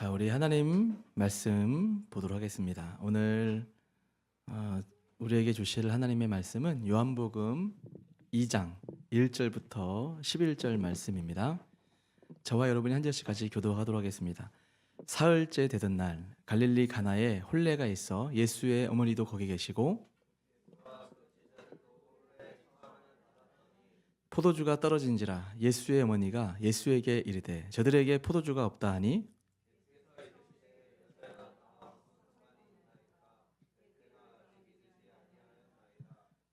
자, 우리 하나님 말씀 보도록 하겠습니다. 오늘 우리에게 주실 하나님의 말씀은 요한복음 2장 1절부터 11절 말씀입니다. 저와 여러분이 한 절씩 같이 교도하도록 하겠습니다. 사흘째 되던 날 갈릴리 가나에 혼례가 있어 예수의 어머니도 거기 계시고 포도주가 떨어진지라 예수의 어머니가 예수에게 이르되 저들에게 포도주가 없다 하니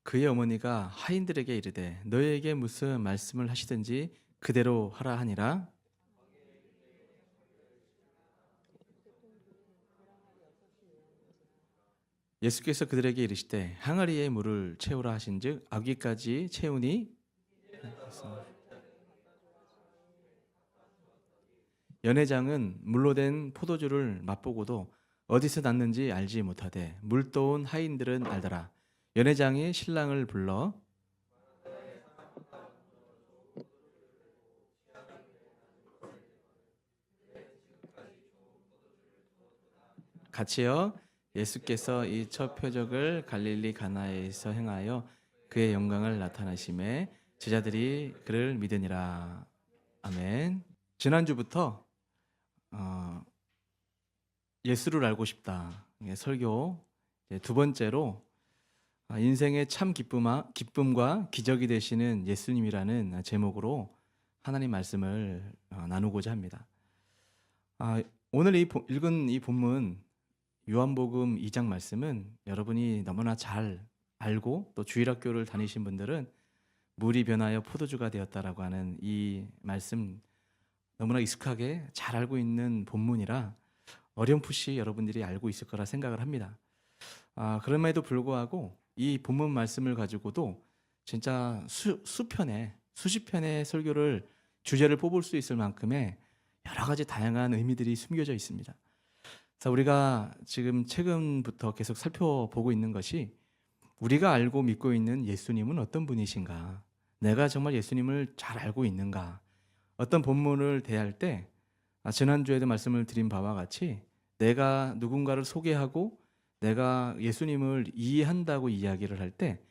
그의 어머니가 하인들에게 이르되 너희에게 무슨 말씀을 하시든지 그대로 하라 하니라. 예수께서 그들에게 이르시되 항아리에 물을 채우라 하신즉 아귀까지 채우니 연회장은 물로 된 포도주를 맛보고도 어디서 났는지 알지 못하되 물떠온 하인들은 알더라. 연회장이 신랑을 불러 같이여 예수께서 이 첫 표적을 갈릴리 가나에서 행하여 그의 영광을 나타나심에 제자들이 그를 믿으니라. 아멘. 지난주부터 예수를 알고 싶다 설교 두 번째로 인생의 참 기쁨과 기적이 되시는 예수님이라는 제목으로 하나님 말씀을 나누고자 합니다. 오늘 읽은 이 본문 요한복음 2장 말씀은 여러분이 너무나 잘 알고 또 주일학교를 다니신 분들은 물이 변하여 포도주가 되었다라고 하는 이 말씀 너무나 익숙하게 잘 알고 있는 본문이라 어렴풋이 여러분들이 알고 있을 거라 생각을 합니다. 그럼에도 불구하고 이 본문 말씀을 가지고도 진짜 수십 편의 설교를 주제를 뽑을 수 있을 만큼의 여러 가지 다양한 의미들이 숨겨져 있습니다. 자, 우리가 지금 최근부터 계속 살펴보고 있는 것이 우리가 알고 믿고 있는 예수님은 어떤 분이신가? 내가 정말 예수님을 잘 알고 있는가? 어떤 본문을 대할 때 지난주에도 말씀을 드린 바와 같이 내가 누군가를 소개하고 내가 예수님을 이해한다고 이야기를 할 때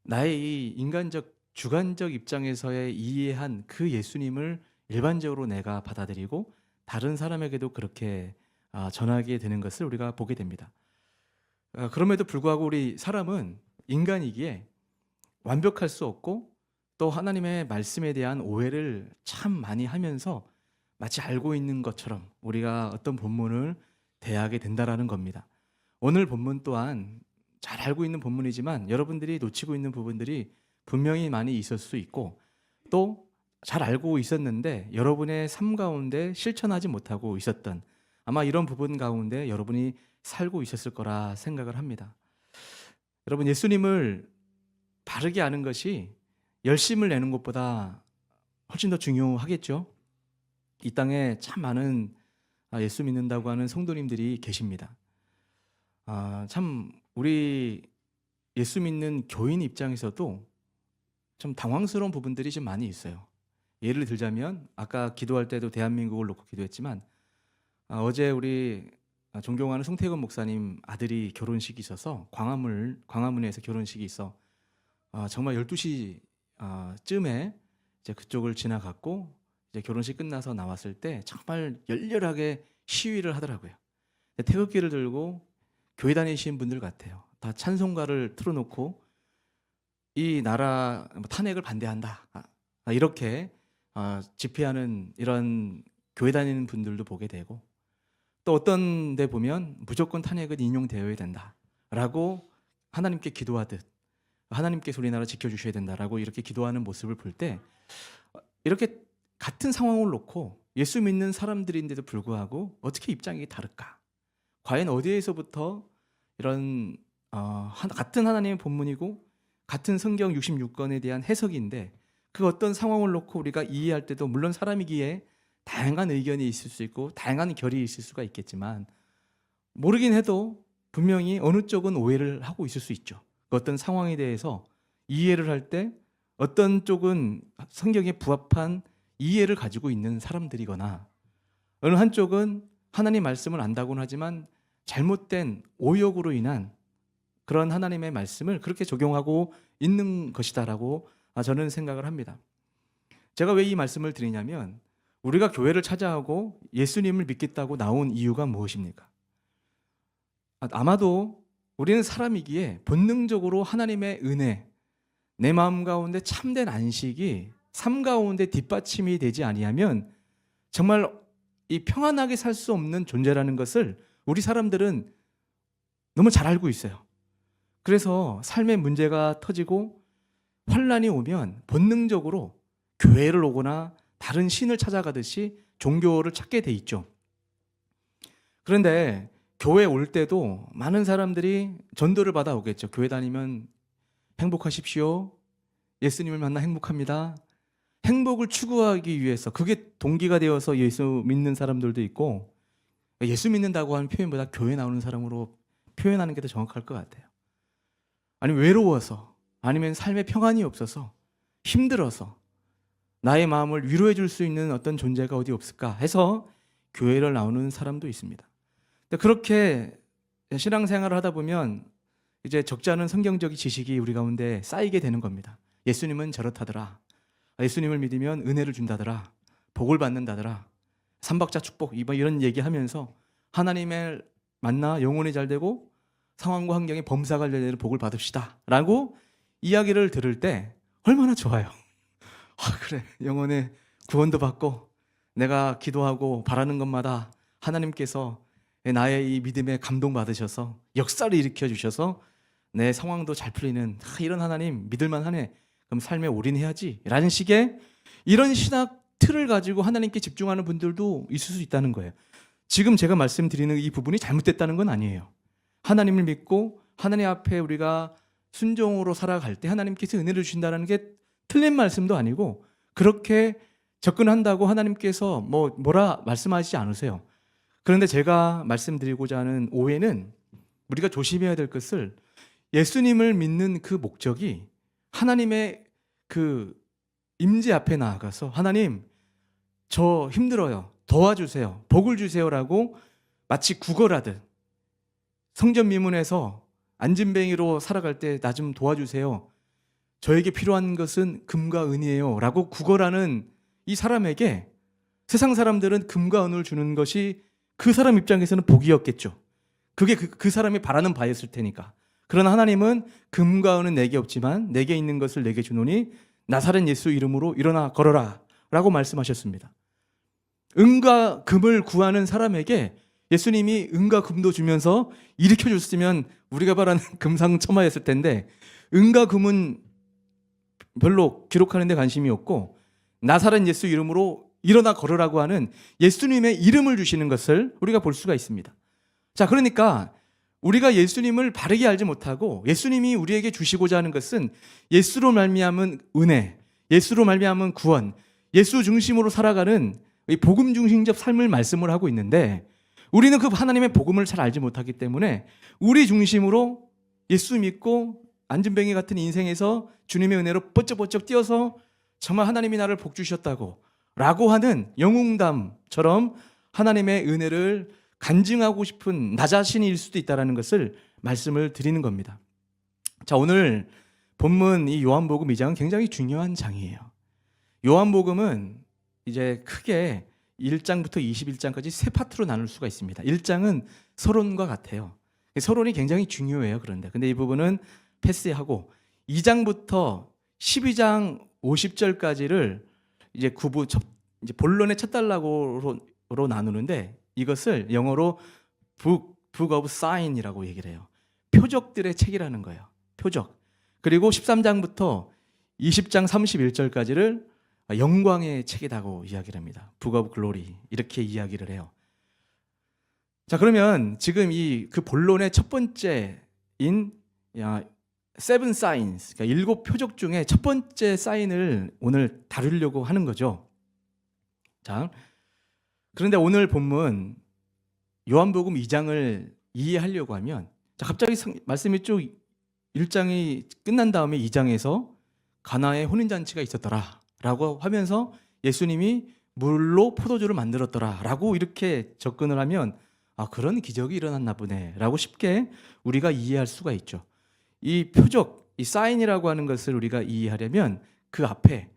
나의 이 인간적 주관적 입장에서의 이해한 그 예수님을 일반적으로 내가 받아들이고 다른 사람에게도 그렇게 전하게 되는 것을 우리가 보게 됩니다. 그럼에도 불구하고 우리 사람은 인간이기에 완벽할 수 없고 또 하나님의 말씀에 대한 오해를 참 많이 하면서 마치 알고 있는 것처럼 우리가 어떤 본문을 대하게 된다라는 겁니다. 오늘 본문 또한 잘 알고 있는 본문이지만 여러분들이 놓치고 있는 부분들이 분명히 많이 있을 수 있고 또 잘 알고 있었는데 여러분의 삶 가운데 실천하지 못하고 있었던 아마 이런 부분 가운데 여러분이 살고 있었을 거라 생각을 합니다. 여러분, 예수님을 바르게 아는 것이 열심을 내는 것보다 훨씬 더 중요하겠죠. 이 땅에 참 많은 예수 믿는다고 하는 성도님들이 계십니다. 참 우리 예수 믿는 교인 입장에서도 좀 당황스러운 부분들이 좀 많이 있어요. 예를 들자면 아까 기도할 때도 대한민국을 놓고 기도했지만 어제 우리 존경하는 송태근 목사님 아들이 결혼식이 있어서 광화문에서 결혼식이 있어 정말 12시 쯤에 이제 그쪽을 지나갔고 이제 결혼식 끝나서 나왔을 때 정말 열렬하게 시위를 하더라고요. 태극기를 들고 교회 다니신 분들 같아요. 다 찬송가를 틀어놓고 이 나라 탄핵을 반대한다 이렇게 집회하는 이런 교회 다니는 분들도 보게 되고 또 어떤 데 보면 무조건 탄핵은 인용되어야 된다라고 하나님께 기도하듯 하나님께서 우리나라 지켜주셔야 된다라고 이렇게 기도하는 모습을 볼 때 이렇게 같은 상황을 놓고 예수 믿는 사람들인데도 불구하고 어떻게 입장이 다를까? 과연 어디에서부터 이런 같은 하나님의 본문이고 같은 성경 66권에 대한 해석인데 그 어떤 상황을 놓고 우리가 이해할 때도 물론 사람이기에 다양한 의견이 있을 수 있고 다양한 결이 있을 수가 있겠지만 모르긴 해도 분명히 어느 쪽은 오해를 하고 있을 수 있죠. 그 어떤 상황에 대해서 이해를 할 때 어떤 쪽은 성경에 부합한 이해를 가지고 있는 사람들이거나 어느 한쪽은 하나님 말씀을 안다고는 하지만 잘못된 오역으로 인한 그런 하나님의 말씀을 그렇게 적용하고 있는 것이다라고 저는 생각을 합니다. 제가 왜 이 말씀을 드리냐면 우리가 교회를 찾아오고 예수님을 믿겠다고 나온 이유가 무엇입니까? 아마도 우리는 사람이기에 본능적으로 하나님의 은혜, 내 마음 가운데 참된 안식이 삶 가운데 뒷받침이 되지 아니하면 정말 이 평안하게 살 수 없는 존재라는 것을 우리 사람들은 너무 잘 알고 있어요. 그래서 삶의 문제가 터지고 환란이 오면 본능적으로 교회를 오거나 다른 신을 찾아가듯이 종교를 찾게 돼 있죠. 그런데 교회 올 때도 많은 사람들이 전도를 받아오겠죠. 교회 다니면 행복하십시오. 예수님을 만나 행복합니다. 행복을 추구하기 위해서 그게 동기가 되어서 예수 믿는 사람들도 있고, 예수 믿는다고 하는 표현보다 교회 나오는 사람으로 표현하는 게 더 정확할 것 같아요. 아니면 외로워서, 아니면 삶에 평안이 없어서, 힘들어서 나의 마음을 위로해 줄 수 있는 어떤 존재가 어디 없을까 해서 교회를 나오는 사람도 있습니다. 그렇게 신앙생활을 하다 보면 이제 적지 않은 성경적인 지식이 우리 가운데 쌓이게 되는 겁니다. 예수님은 저렇다더라. 예수님을 믿으면 은혜를 준다더라. 복을 받는다더라. 삼박자 축복 이런 얘기하면서 하나님을 만나 영혼이 잘 되고 상황과 환경에 범사가 되는 복을 받읍시다 라고 이야기를 들을 때 얼마나 좋아요. 그래, 영혼의 구원도 받고 내가 기도하고 바라는 것마다 하나님께서 나의 이 믿음에 감동받으셔서 역사를 일으켜 주셔서 내 상황도 잘 풀리는 이런 하나님 믿을만 하네. 그럼 삶에 올인해야지 라는 식의 이런 신학 틀을 가지고 하나님께 집중하는 분들도 있을 수 있다는 거예요. 지금 제가 말씀드리는 이 부분이 잘못됐다는 건 아니에요. 하나님을 믿고 하나님 앞에 우리가 순종으로 살아갈 때 하나님께서 은혜를 주신다는 게 틀린 말씀도 아니고, 그렇게 접근한다고 하나님께서 뭐라 말씀하시지 않으세요. 그런데 제가 말씀드리고자 하는 오해는 우리가 조심해야 될 것을, 예수님을 믿는 그 목적이 하나님의 그 임재 앞에 나아가서 하나님 저 힘들어요, 도와주세요, 복을 주세요라고 마치 구걸하듯, 성전 미문에서 안진뱅이로 살아갈 때 나 좀 도와주세요, 저에게 필요한 것은 금과 은이에요 라고 구걸하는 이 사람에게 세상 사람들은 금과 은을 주는 것이 그 사람 입장에서는 복이었겠죠. 그게 그 사람이 바라는 바였을 테니까. 그러나 하나님은 금과 은은 내게 없지만 내게 있는 것을 내게 주노니 나사렛 예수 이름으로 일어나 걸어라 라고 말씀하셨습니다. 은과 금을 구하는 사람에게 예수님이 은과 금도 주면서 일으켜 줬으면 우리가 바라는 금상첨화였을 텐데, 은과 금은 별로 기록하는 데 관심이 없고 나사렛 예수 이름으로 일어나 걸으라고 하는 예수님의 이름을 주시는 것을 우리가 볼 수가 있습니다. 자, 그러니까 우리가 예수님을 바르게 알지 못하고 예수님이 우리에게 주시고자 하는 것은 예수로 말미암은 은혜, 예수로 말미암은 구원, 예수 중심으로 살아가는 복음 중심적 삶을 말씀을 하고 있는데, 우리는 그 하나님의 복음을 잘 알지 못하기 때문에 우리 중심으로 예수 믿고 안진뱅이 같은 인생에서 주님의 은혜로 번쩍번쩍 뛰어서 정말 하나님이 나를 복 주셨다고 라고 하는 영웅담처럼 하나님의 은혜를 간증하고 싶은 나 자신일 수도 있다는 것을 말씀을 드리는 겁니다. 자, 오늘 본문 이 요한복음 2장은 굉장히 중요한 장이에요. 요한복음은 이제 크게 1장부터 21장까지 세 파트로 나눌 수가 있습니다. 1장은 서론과 같아요. 서론이 굉장히 중요해요. 근데 이 부분은 패스하고 2장부터 12장 50절까지를 이제 이제 본론의 첫 단락으로 나누는데, 이것을 영어로 Book of Sign이라고 얘기를 해요. 표적들의 책이라는 거예요. 표적. 그리고 13장부터 20장 31절까지를 영광의 책이라고 이야기를 합니다. Book of Glory 이렇게 이야기를 해요. 자, 그러면 지금 그 본론의 첫 번째인 Seven Signs, 그러니까 7 표적 중에 첫 번째 사인을 오늘 다루려고 하는 거죠. 자, 그런데 오늘 본문 요한복음 2장을 이해하려고 하면, 자, 갑자기 말씀이 쭉 1장이 끝난 다음에 2장에서 가나에 혼인잔치가 있었더라 라고 하면서 예수님이 물로 포도주를 만들었더라라고 이렇게 접근을 하면 그런 기적이 일어났나 보네라고 쉽게 우리가 이해할 수가 있죠. 이 표적, 이 사인이라고 하는 것을 우리가 이해하려면 그 앞에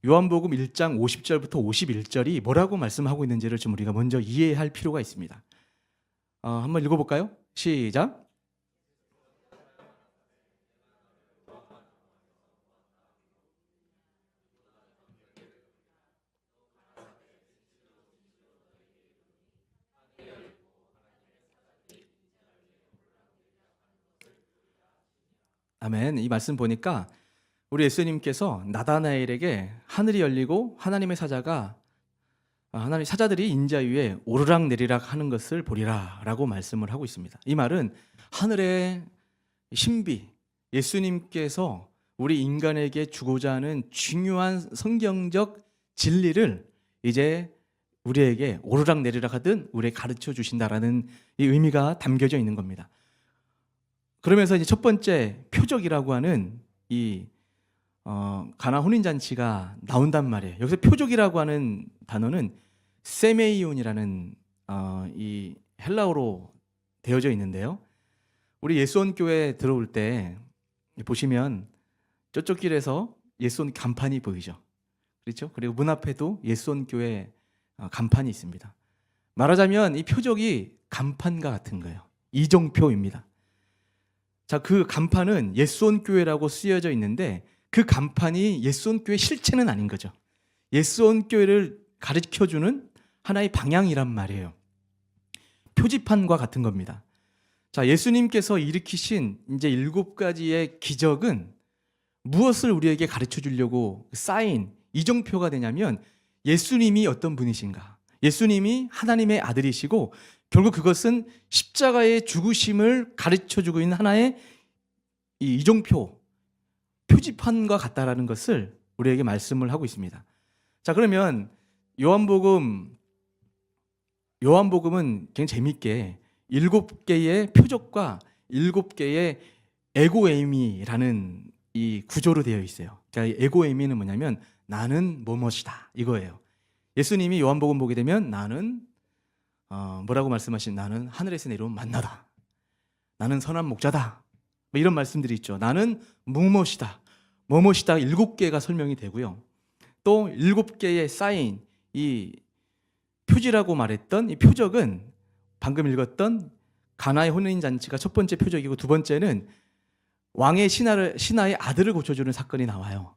요한복음 1장 50절부터 51절이 뭐라고 말씀하고 있는지를 좀 우리가 먼저 이해할 필요가 있습니다. 한번 읽어볼까요? 시작. 아멘. 이 말씀 보니까 우리 예수님께서 나다나엘에게 하늘이 열리고 하나님의 하나님 사자들이 인자 위에 오르락 내리락 하는 것을 보리라라고 말씀을 하고 있습니다. 이 말은 하늘의 신비, 예수님께서 우리 인간에게 주고자 하는 중요한 성경적 진리를 이제 우리에게 오르락 내리락 하듯 우리에게 가르쳐 주신다라는 이 의미가 담겨져 있는 겁니다. 그러면서 이제 첫 번째 표적이라고 하는 이 가나 혼인잔치가 나온단 말이에요. 여기서 표적이라고 하는 단어는 세메이온이라는 이 헬라어로 되어져 있는데요. 우리 예수원교회 들어올 때 보시면 저쪽 길에서 예수원 간판이 보이죠. 그렇죠? 그리고 문 앞에도 예수원교회 간판이 있습니다. 말하자면 이 표적이 간판과 같은 거예요. 이정표입니다. 자, 그 간판은 예수원교회라고 쓰여져 있는데 그 간판이 예수원교회 실체는 아닌 거죠. 예수원교회를 가르쳐주는 하나의 방향이란 말이에요. 표지판과 같은 겁니다. 자, 예수님께서 일으키신 이제 7가지의 기적은 무엇을 우리에게 가르쳐 주려고 사인, 이정표가 되냐면 예수님이 어떤 분이신가? 예수님이 하나님의 아들이시고 결국 그것은 십자가의 죽으심을 가르쳐 주고 있는 하나의 이 이정표, 표지판과 같다라는 것을 우리에게 말씀을 하고 있습니다. 자, 그러면 요한복음은 굉장히 재미있게 7개의 표적과 7개의 에고에이미라는 이 구조로 되어 있어요. 그러니까 에고에이미는 뭐냐면 나는 뭐뭇이다 이거예요. 예수님이 요한복음 보게 되면 나는 뭐라고 말씀하신 나는 하늘에서 내려온 만나다. 나는 선한 목자다. 뭐 이런 말씀들이 있죠. 나는 무엇이다. 뭐뭇이다 7개가 설명이 되고요. 또 7개의 사인, 이 표지라고 말했던 이 표적은 방금 읽었던 가나의 혼인잔치가 첫 번째 표적이고 두 번째는 왕의 신하의 아들을 고쳐주는 사건이 나와요.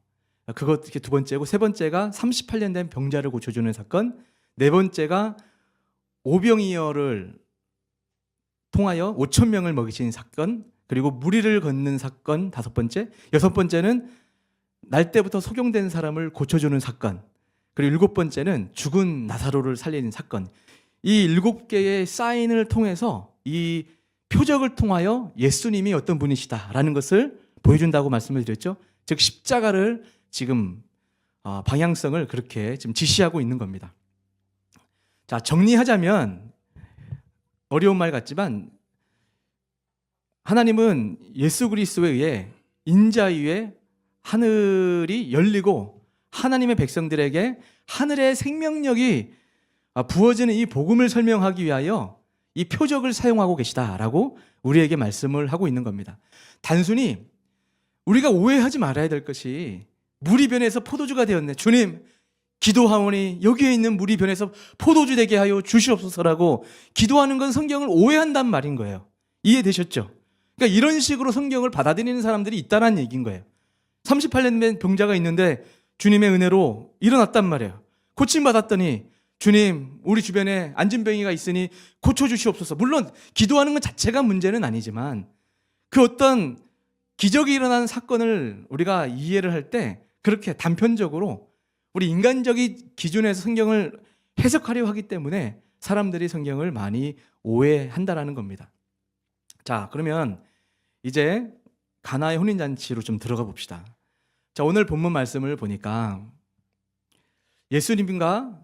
그것 두 번째고 세 번째가 38년 된 병자를 고쳐주는 사건, 네 번째가 오병이어를 통하여 5천 명을 먹이신 사건, 그리고 무리를 걷는 사건 다섯 번째, 여섯 번째는 날 때부터 소경된 사람을 고쳐주는 사건, 그리고 일곱 번째는 죽은 나사로를 살리는 사건. 이 7개의 사인을 통해서 이 표적을 통하여 예수님이 어떤 분이시다라는 것을 보여준다고 말씀을 드렸죠. 즉 십자가를 지금 방향성을 그렇게 지금 지시하고 있는 겁니다. 자, 정리하자면 어려운 말 같지만 하나님은 예수 그리스도에 의해 인자 위에 하늘이 열리고 하나님의 백성들에게 하늘의 생명력이 부어지는 이 복음을 설명하기 위하여 이 표적을 사용하고 계시다라고 우리에게 말씀을 하고 있는 겁니다. 단순히 우리가 오해하지 말아야 될 것이 물이 변해서 포도주가 되었네. 주님, 기도하오니 여기에 있는 물이 변해서 포도주 되게 하여 주시옵소서라고 기도하는 건 성경을 오해한단 말인 거예요. 이해되셨죠? 그러니까 이런 식으로 성경을 받아들이는 사람들이 있다는 얘기인 거예요. 38년 된 병자가 있는데 주님의 은혜로 일어났단 말이에요. 고침받았더니 주님, 우리 주변에 안진뱅이가 있으니 고쳐주시옵소서. 물론 기도하는 것 자체가 문제는 아니지만 그 어떤 기적이 일어나는 사건을 우리가 이해를 할 때 그렇게 단편적으로 우리 인간적인 기준에서 성경을 해석하려 하기 때문에 사람들이 성경을 많이 오해한다라는 겁니다. 자, 그러면 이제 가나의 혼인잔치로 좀 들어가 봅시다. 자, 오늘 본문 말씀을 보니까 예수님과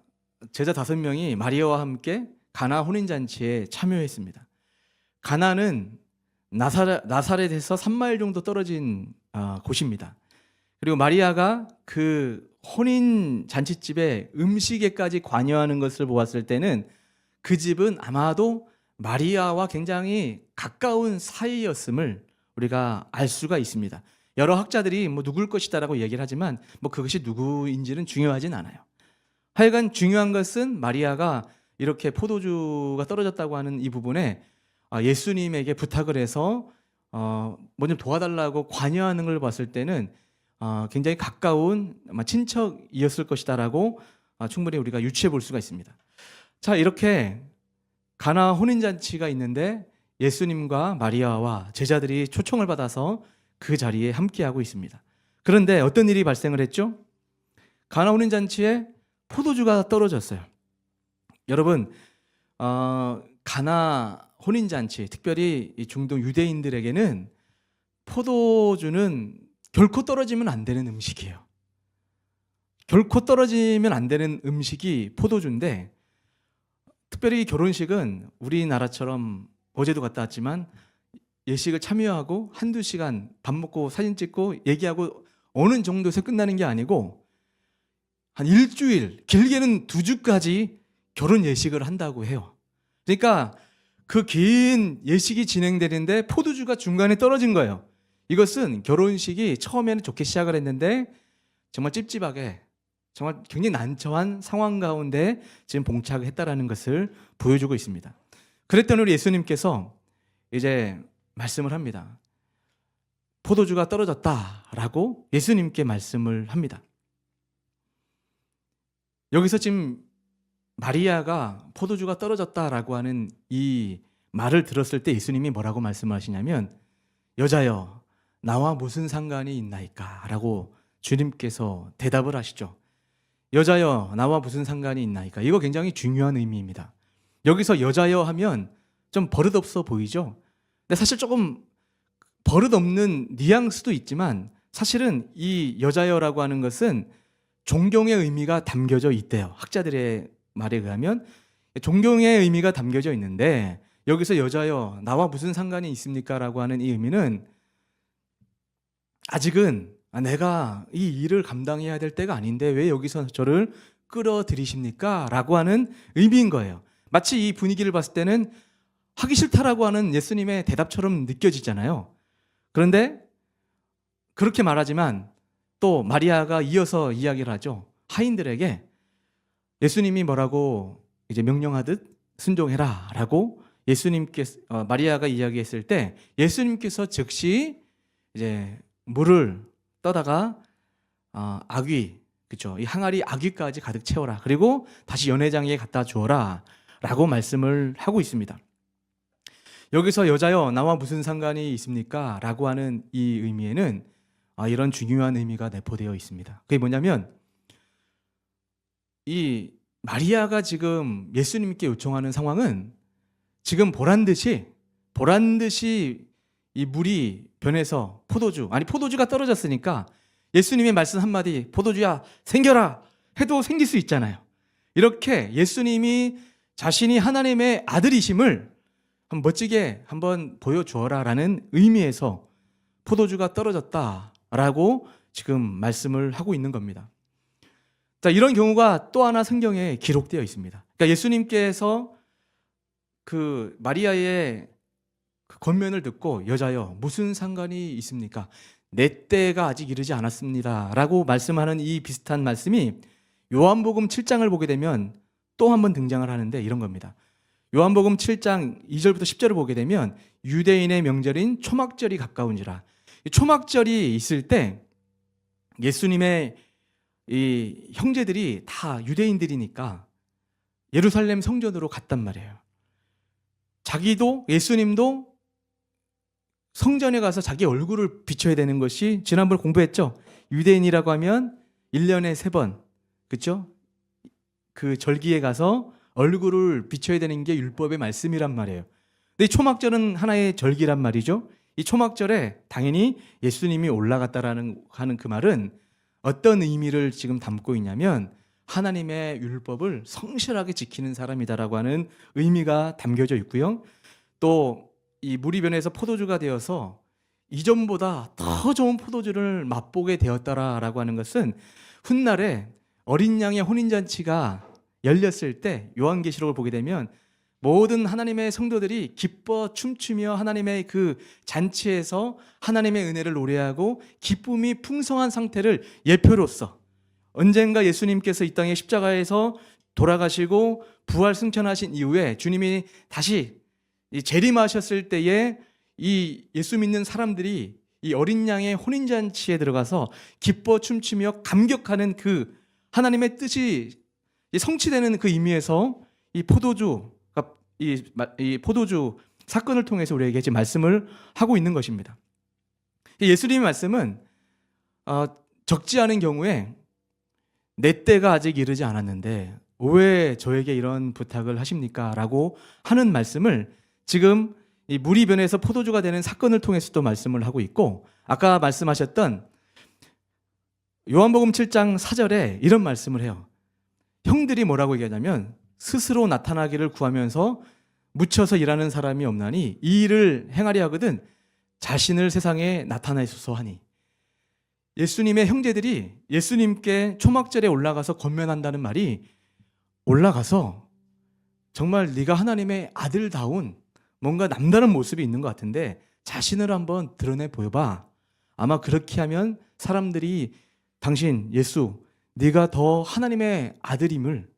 제자 5명이 마리아와 함께 가나 혼인잔치에 참여했습니다. 가나는 나사렛에서 3마일 정도 떨어진 곳입니다. 그리고 마리아가 그 혼인 잔치집에 음식에까지 관여하는 것을 보았을 때는 그 집은 아마도 마리아와 굉장히 가까운 사이였음을 우리가 알 수가 있습니다. 여러 학자들이 뭐 누굴 것이다라고 얘기를 하지만 뭐 그것이 누구인지는 중요하진 않아요. 하여간 중요한 것은 마리아가 이렇게 포도주가 떨어졌다고 하는 이 부분에 예수님에게 부탁을 해서 뭐 좀 도와달라고 관여하는 걸 봤을 때는 굉장히 가까운 친척이었을 것이다라고 충분히 우리가 유추해 볼 수가 있습니다. 자, 이렇게 가나 혼인잔치가 있는데 예수님과 마리아와 제자들이 초청을 받아서 그 자리에 함께하고 있습니다. 그런데 어떤 일이 발생을 했죠? 가나 혼인잔치에 포도주가 떨어졌어요. 여러분, 가나 혼인잔치, 특별히 이 중동 유대인들에게는 포도주는 결코 떨어지면 안 되는 음식이에요. 결코 떨어지면 안 되는 음식이 포도주인데, 특별히 결혼식은 우리나라처럼 어제도 갔다 왔지만 예식을 참여하고 한두 시간 밥 먹고 사진 찍고 얘기하고 어느 정도에서 끝나는 게 아니고 한 일주일, 길게는 2주까지 결혼 예식을 한다고 해요. 그러니까 그 긴 예식이 진행되는데 포도주가 중간에 떨어진 거예요. 이것은 결혼식이 처음에는 좋게 시작을 했는데 정말 찝찝하게, 정말 굉장히 난처한 상황 가운데 지금 봉착을 했다라는 것을 보여주고 있습니다. 그랬더니 우리 예수님께서 이제 말씀을 합니다. 포도주가 떨어졌다라고 예수님께 말씀을 합니다. 여기서 지금 마리아가 포도주가 떨어졌다라고 하는 이 말을 들었을 때 예수님이 뭐라고 말씀하시냐면, 여자여 나와 무슨 상관이 있나이까? 라고 주님께서 대답을 하시죠. 여자여 나와 무슨 상관이 있나이까? 이거 굉장히 중요한 의미입니다. 여기서 여자여 하면 좀 버릇없어 보이죠? 근데 사실 조금 버릇없는 뉘앙스도 있지만 사실은 이 여자여라고 하는 것은 존경의 의미가 담겨져 있대요. 학자들의 말에 의하면 존경의 의미가 담겨져 있는데, 여기서 여자여 나와 무슨 상관이 있습니까? 라고 하는 이 의미는 아직은 내가 이 일을 감당해야 될 때가 아닌데 왜 여기서 저를 끌어들이십니까? 라고 하는 의미인 거예요. 마치 이 분위기를 봤을 때는 하기 싫다라고 하는 예수님의 대답처럼 느껴지잖아요. 그런데 그렇게 말하지만 또 마리아가 이어서 이야기를 하죠. 하인들에게 예수님이 뭐라고 이제 명령하듯 순종해라 라고 예수님께서 마리아가 이야기했을 때 예수님께서 즉시 이제 물을 떠다가 아귀, 그렇죠? 이 항아리 아귀까지 가득 채워라. 그리고 다시 연회장에 갖다 주어라 라고 말씀을 하고 있습니다. 여기서 여자여 나와 무슨 상관이 있습니까? 라고 하는 이 의미에는 이런 중요한 의미가 내포되어 있습니다. 그게 뭐냐면 이 마리아가 지금 예수님께 요청하는 상황은 지금 보란 듯이 이 물이 변해서 포도주가 떨어졌으니까 예수님의 말씀 한마디, 포도주야 생겨라 해도 생길 수 있잖아요. 이렇게 예수님이 자신이 하나님의 아들이심을 멋지게 한번 보여주어라 라는 의미에서 포도주가 떨어졌다라고 지금 말씀을 하고 있는 겁니다. 자, 이런 경우가 또 하나 성경에 기록되어 있습니다. 그러니까 예수님께서 그 마리아의 그 권면을 듣고 여자여 무슨 상관이 있습니까? 내 때가 아직 이르지 않았습니다 라고 말씀하는 이 비슷한 말씀이 요한복음 7장을 보게 되면 또 한 번 등장을 하는데 이런 겁니다. 요한복음 7장 2절부터 10절을 보게 되면 유대인의 명절인 초막절이 가까운지라. 초막절이 있을 때 예수님의 이 형제들이 다 유대인들이니까 예루살렘 성전으로 갔단 말이에요. 자기도 예수님도 성전에 가서 자기 얼굴을 비춰야 되는 것이 지난번에 공부했죠. 유대인이라고 하면 1년에 3번, 그렇죠? 그 절기에 가서 얼굴을 비춰야 되는 게 율법의 말씀이란 말이에요. 근데 이 초막절은 하나의 절기란 말이죠. 이 초막절에 당연히 예수님이 올라갔다라는 하는 그 말은 어떤 의미를 지금 담고 있냐면 하나님의 율법을 성실하게 지키는 사람이다라고 하는 의미가 담겨져 있고요. 또 이 물이 변해서 포도주가 되어서 이전보다 더 좋은 포도주를 맛보게 되었다라고 하는 것은 훗날에 어린 양의 혼인잔치가 열렸을 때 요한계시록을 보게 되면 모든 하나님의 성도들이 기뻐 춤추며 하나님의 그 잔치에서 하나님의 은혜를 노래하고 기쁨이 풍성한 상태를 예표로서 언젠가 예수님께서 이 땅에 십자가에서 돌아가시고 부활 승천하신 이후에 주님이 다시 재림하셨을 때에 이 예수 믿는 사람들이 이 어린 양의 혼인잔치에 들어가서 기뻐 춤추며 감격하는 그 하나님의 뜻이 성취되는 그 의미에서 이 포도주 사건을 통해서 우리에게 지금 말씀을 하고 있는 것입니다. 예수님의 말씀은 적지 않은 경우에 내 때가 아직 이르지 않았는데 왜 저에게 이런 부탁을 하십니까? 라고 하는 말씀을 지금 이 물이 변해서 포도주가 되는 사건을 통해서도 말씀을 하고 있고, 아까 말씀하셨던 요한복음 7장 4절에 이런 말씀을 해요. 형들이 뭐라고 얘기하냐면 스스로 나타나기를 구하면서 묻혀서 일하는 사람이 없나니 이 일을 행하려 하거든 자신을 세상에 나타내소서 하니. 예수님의 형제들이 예수님께 초막절에 올라가서 권면한다는 말이, 올라가서 정말 네가 하나님의 아들다운 뭔가 남다른 모습이 있는 것 같은데 자신을 한번 드러내 보여봐. 아마 그렇게 하면 사람들이 당신 예수 네가 더 하나님의 아들임을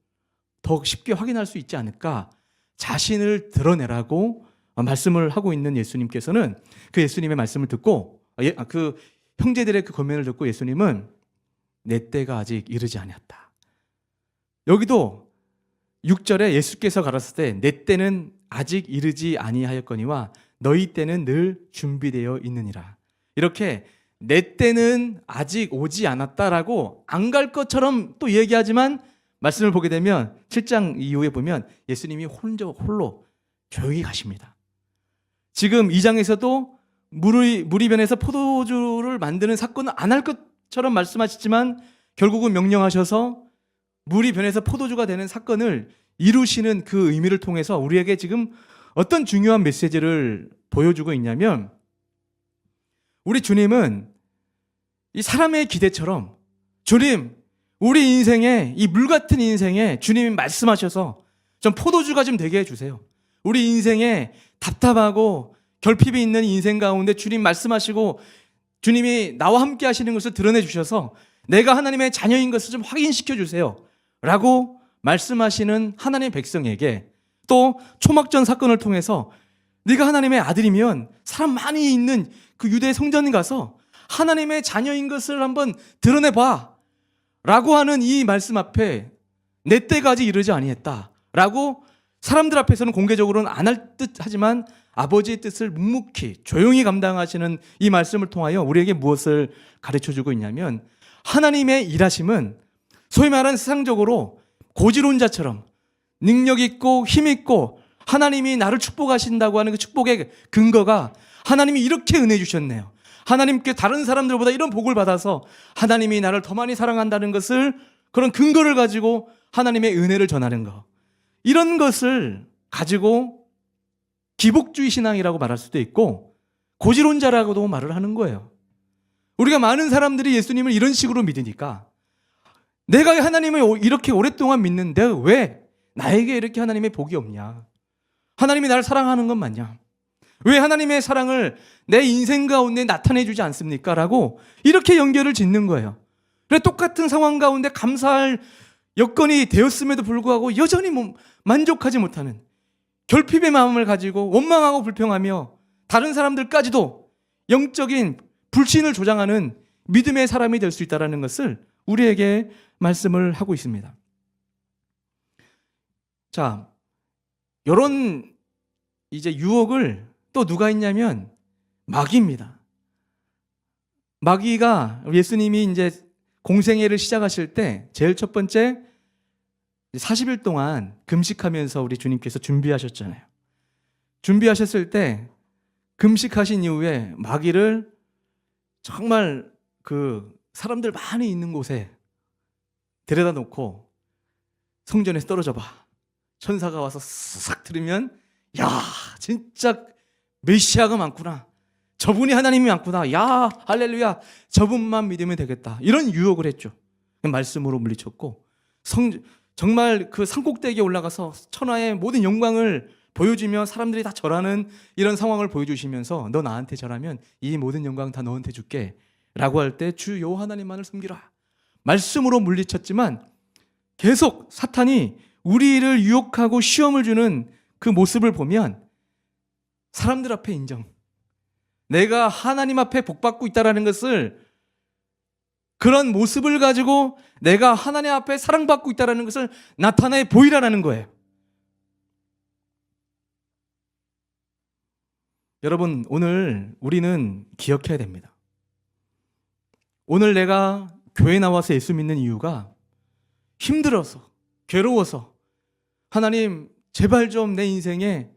더 쉽게 확인할 수 있지 않을까, 자신을 드러내라고 말씀을 하고 있는 예수님께서는 그 예수님의 말씀을 듣고 그 형제들의 그 권면을 듣고 예수님은 내 때가 아직 이르지 아니었다. 여기도 6절에 예수께서 가라사대 때 내 때는 아직 이르지 아니하였거니와 너희 때는 늘 준비되어 있느니라. 이렇게 내 때는 아직 오지 않았다라고 안 갈 것처럼 또 얘기하지만 말씀을 보게 되면 7장 이후에 보면 예수님이 홀로 조용히 가십니다. 지금 2장에서도 물이 변해서 포도주를 만드는 사건은 안 할 것처럼 말씀하시지만 결국은 명령하셔서 물이 변해서 포도주가 되는 사건을 이루시는 그 의미를 통해서 우리에게 지금 어떤 중요한 메시지를 보여주고 있냐면, 우리 주님은 이 사람의 기대처럼 주님, 우리 인생에 이 물 같은 인생에 주님이 말씀하셔서 좀 포도주가 좀 되게 해주세요. 우리 인생에 답답하고 결핍이 있는 인생 가운데 주님 말씀하시고 주님이 나와 함께 하시는 것을 드러내 주셔서 내가 하나님의 자녀인 것을 좀 확인시켜 주세요 라고 말씀하시는 하나님의 백성에게, 또 초막전 사건을 통해서 네가 하나님의 아들이면 사람 많이 있는 그 유대 성전 가서 하나님의 자녀인 것을 한번 드러내봐 라고 하는 이 말씀 앞에 내 때까지 이르지 아니했다 라고 사람들 앞에서는 공개적으로는 안 할 듯 하지만 아버지의 뜻을 묵묵히 조용히 감당하시는 이 말씀을 통하여 우리에게 무엇을 가르쳐주고 있냐면, 하나님의 일하심은 소위 말하는 세상적으로 고지론자처럼 능력 있고 힘 있고 하나님이 나를 축복하신다고 하는 그 축복의 근거가 하나님이 이렇게 은혜 주셨네요, 하나님께 다른 사람들보다 이런 복을 받아서 하나님이 나를 더 많이 사랑한다는 것을, 그런 근거를 가지고 하나님의 은혜를 전하는 것, 이런 것을 가지고 기복주의 신앙이라고 말할 수도 있고 고지론자라고도 말을 하는 거예요. 우리가 많은 사람들이 예수님을 이런 식으로 믿으니까, 내가 하나님을 이렇게 오랫동안 믿는데 왜 나에게 이렇게 하나님의 복이 없냐, 하나님이 나를 사랑하는 건 맞냐, 왜 하나님의 사랑을 내 인생 가운데 나타내 주지 않습니까? 라고 이렇게 연결을 짓는 거예요. 그래, 똑같은 상황 가운데 감사할 여건이 되었음에도 불구하고 여전히 만족하지 못하는 결핍의 마음을 가지고 원망하고 불평하며 다른 사람들까지도 영적인 불신을 조장하는 믿음의 사람이 될 수 있다는 것을 우리에게 말씀을 하고 있습니다. 자, 이런 이제 유혹을 또 누가 있냐면 마귀입니다. 마귀가 예수님이 이제 공생애를 시작하실 때 제일 첫 번째 40일 동안 금식하면서 우리 주님께서 준비하셨잖아요. 준비하셨을 때 금식하신 이후에 마귀를 정말 그 사람들 많이 있는 곳에 데려다 놓고 성전에서 떨어져 봐. 천사가 와서 싹 들으면 야, 진짜 메시아가 많구나, 저분이 하나님이 많구나, 야 할렐루야, 저분만 믿으면 되겠다, 이런 유혹을 했죠. 말씀으로 물리쳤고 정말 그 산꼭대기에 올라가서 천하의 모든 영광을 보여주며 사람들이 다 절하는 이런 상황을 보여주시면서 너 나한테 절하면 이 모든 영광 다 너한테 줄게 라고 할 때 주 여호와 하나님만을 섬기라 말씀으로 물리쳤지만 계속 사탄이 우리를 유혹하고 시험을 주는 그 모습을 보면 사람들 앞에 인정, 내가 하나님 앞에 복받고 있다는 것을, 그런 모습을 가지고 내가 하나님 앞에 사랑받고 있다는 것을 나타내 보이라는 거예요. 여러분, 오늘 우리는 기억해야 됩니다. 오늘 내가 교회 나와서 예수 믿는 이유가 힘들어서, 괴로워서, 하나님 제발 좀 내 인생에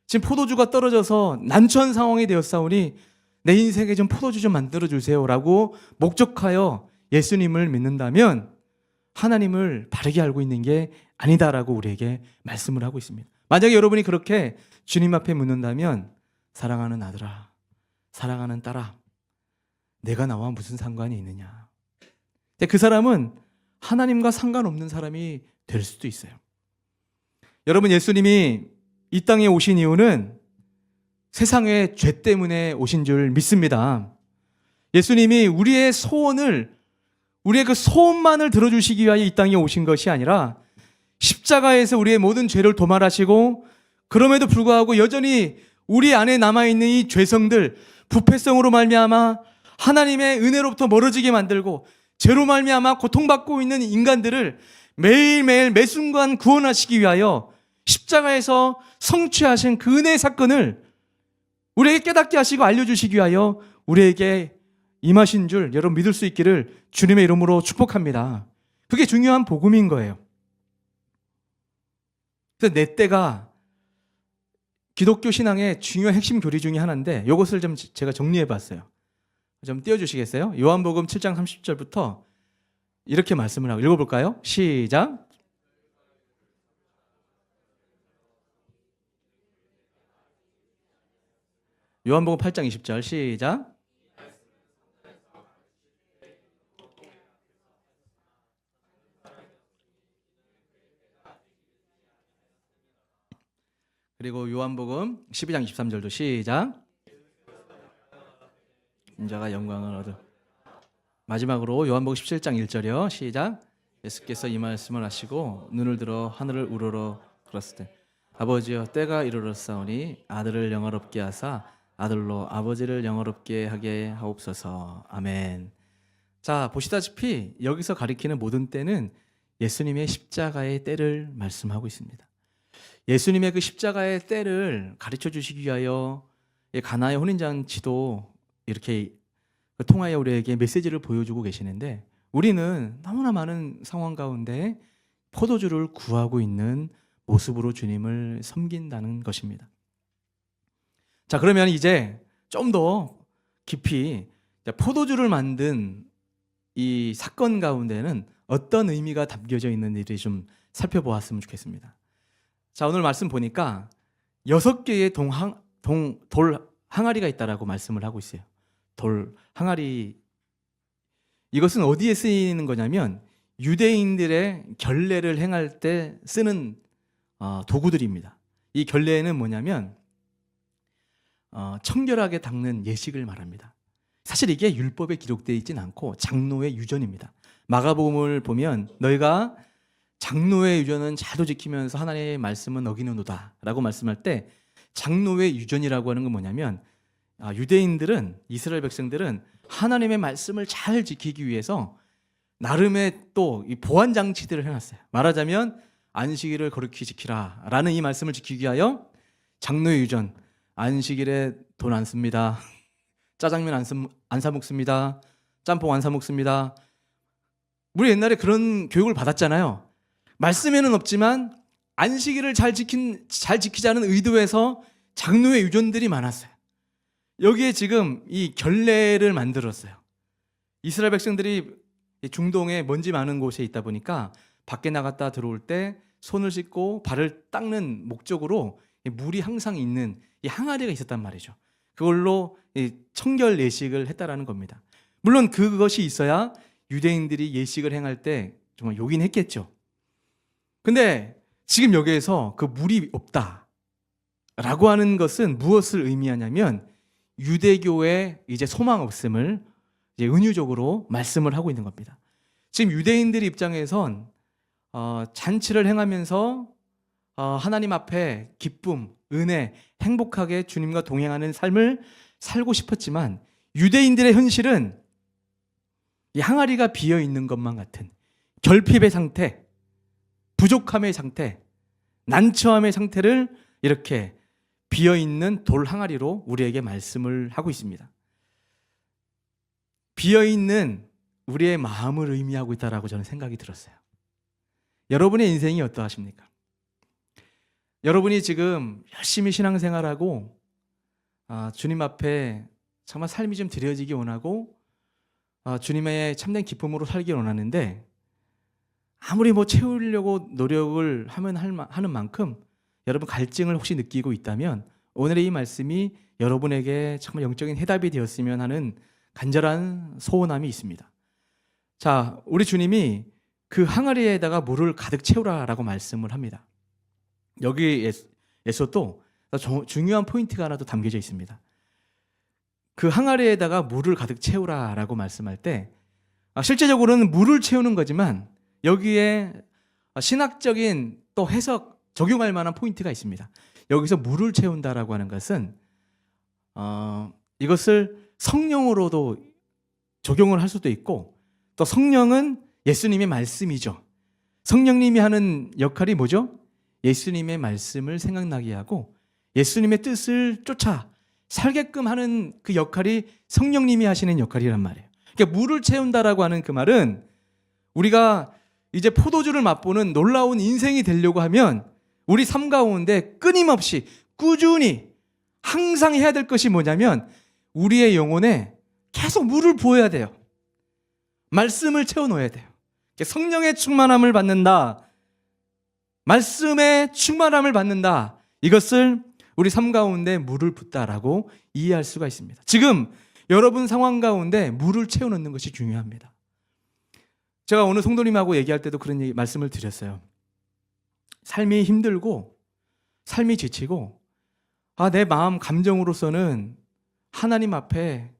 지금 포도주가 떨어져서 난처한 상황이 되었사오니 내 인생에 좀 포도주 좀 만들어 주세요 라고 목적하여 예수님을 믿는다면 하나님을 바르게 알고 있는 게 아니다라고 우리에게 말씀을 하고 있습니다. 만약에 여러분이 그렇게 주님 앞에 묻는다면 사랑하는 아들아, 사랑하는 딸아, 내가 나와 무슨 상관이 있느냐. 근데 그 사람은 하나님과 상관없는 사람이 될 수도 있어요. 여러분, 예수님이 이 땅에 오신 이유는 세상의 죄 때문에 오신 줄 믿습니다. 예수님이 우리의 소원을, 우리의 그 소원만을 들어주시기 위하여 이 땅에 오신 것이 아니라 십자가에서 우리의 모든 죄를 도말하시고 그럼에도 불구하고 여전히 우리 안에 남아있는 이 죄성들, 부패성으로 말미암아 하나님의 은혜로부터 멀어지게 만들고 죄로 말미암아 고통받고 있는 인간들을 매일매일 매순간 구원하시기 위하여 십자가에서 성취하신 그 은혜의 사건을 우리에게 깨닫게 하시고 알려주시기 위하여 우리에게 임하신 줄 여러분 믿을 수 있기를 주님의 이름으로 축복합니다. 그게 중요한 복음인 거예요. 그래서 내 때가 기독교 신앙의 중요한 핵심 교리 중에 하나인데 이것을 좀 제가 정리해 봤어요. 좀 띄워주시겠어요? 요한복음 7장 30절부터 이렇게 말씀을 하고 읽어볼까요? 시작. 요한복음 8장 20절 시작. 그리고 요한복음 12장 23절도 시작. 인자가 영광을 얻어. 마지막으로 요한복음 17장 1절이요. 시작. 예수께서 이 말씀을 하시고 눈을 들어 하늘을 우러러 걸었을 때 아버지여 때가 이르렀사오니 아들을 영화롭게 하사 아들로 아버지를 영화롭게 하게 하옵소서. 아멘. 자, 보시다시피 여기서 가리키는 모든 때는 예수님의 십자가의 때를 말씀하고 있습니다. 예수님의 그 십자가의 때를 가르쳐 주시기 위하여 가나의 혼인잔치도 이렇게 통하여 우리에게 메시지를 보여주고 계시는데 우리는 너무나 많은 상황 가운데 포도주를 구하고 있는 모습으로 주님을 섬긴다는 것입니다. 자, 그러면 이제 좀 더 깊이 포도주를 만든 이 사건 가운데는 어떤 의미가 담겨져 있는지를 좀 살펴보았으면 좋겠습니다. 자, 오늘 말씀 보니까 6개의 돌 항아리가 있다라고 말씀을 하고 있어요. 돌 항아리, 이것은 어디에 쓰이는 거냐면 유대인들의 결례를 행할 때 쓰는 도구들입니다. 이 결례는 뭐냐면 청결하게 닦는 예식을 말합니다. 사실 이게 율법에 기록되어 있지는 않고 장로의 유전입니다. 마가복음을 보면 너희가 장로의 유전은 잘도 지키면서 하나님의 말씀은 어기는도다 라고 말씀할 때 장로의 유전이라고 하는 건 뭐냐면 유대인들은, 이스라엘 백성들은 하나님의 말씀을 잘 지키기 위해서 나름의 또 이 보안 장치들을 해놨어요. 말하자면 안식일을 거룩히 지키라 라는 이 말씀을 지키기 위하여 장로의 유전, 안식일에 돈 안 씁니다, 짜장면 안 사 먹습니다, 짬뽕 안 사 먹습니다. 우리 옛날에 그런 교육을 받았잖아요. 말씀에는 없지만 안식일을 잘 지키자는 의도에서 장로의 유전들이 많았어요. 여기에 지금 이 결례를 만들었어요. 이스라엘 백성들이 중동에 먼지 많은 곳에 있다 보니까 밖에 나갔다 들어올 때 손을 씻고 발을 닦는 목적으로 물이 항상 있는 이 항아리가 있었단 말이죠. 그걸로 청결 예식을 했다라는 겁니다. 물론 그것이 있어야 유대인들이 예식을 행할 때 정말 욕긴 했겠죠. 근데 지금 여기에서 그 물이 없다라고 하는 것은 무엇을 의미하냐면 유대교의 이제 소망 없음을 이제 은유적으로 말씀을 하고 있는 겁니다. 지금 유대인들 입장에선 잔치를 행하면서 하나님 앞에 기쁨, 은혜, 행복하게 주님과 동행하는 삶을 살고 싶었지만 유대인들의 현실은 이 항아리가 비어 있는 것만 같은 결핍의 상태, 부족함의 상태, 난처함의 상태를 이렇게 비어 있는 돌 항아리로 우리에게 말씀을 하고 있습니다. 비어 있는 우리의 마음을 의미하고 있다라고 저는 생각이 들었어요. 여러분의 인생이 어떠하십니까? 여러분이 지금 열심히 신앙생활하고 주님 앞에 정말 삶이 좀 드려지기 원하고 주님의 참된 기쁨으로 살기 원하는데 아무리 채우려고 노력을 하는 만큼 여러분 갈증을 혹시 느끼고 있다면 오늘의 이 말씀이 여러분에게 정말 영적인 해답이 되었으면 하는 간절한 소원함이 있습니다. 자, 우리 주님이 그 항아리에다가 물을 가득 채우라라고 말씀을 합니다. 여기에서도 중요한 포인트가 하나 더 담겨져 있습니다. 그 항아리에다가 물을 가득 채우라라고 말씀할 때 실제적으로는 물을 채우는 거지만 여기에 신학적인 또 해석, 적용할 만한 포인트가 있습니다. 여기서 물을 채운다라고 하는 것은 이것을 성령으로도 적용을 할 수도 있고 또 성령은 예수님의 말씀이죠. 성령님이 하는 역할이 뭐죠? 예수님의 말씀을 생각나게 하고 예수님의 뜻을 쫓아 살게끔 하는 그 역할이 성령님이 하시는 역할이란 말이에요. 그러니까 물을 채운다라고 하는 그 말은 우리가 이제 포도주를 맛보는 놀라운 인생이 되려고 하면 우리 삶 가운데 끊임없이 꾸준히 항상 해야 될 것이 뭐냐면 우리의 영혼에 계속 물을 부어야 돼요. 말씀을 채워넣어야 돼요. 성령의 충만함을 받는다. 말씀의 충만함을 받는다. 이것을 우리 삶 가운데 물을 붓다라고 이해할 수가 있습니다. 지금 여러분 상황 가운데 물을 채워넣는 것이 중요합니다. 제가 오늘 성도님하고 얘기할 때도 그런 말씀을 드렸어요. 삶이 힘들고 삶이 지치고 내 마음 감정으로서는 하나님 앞에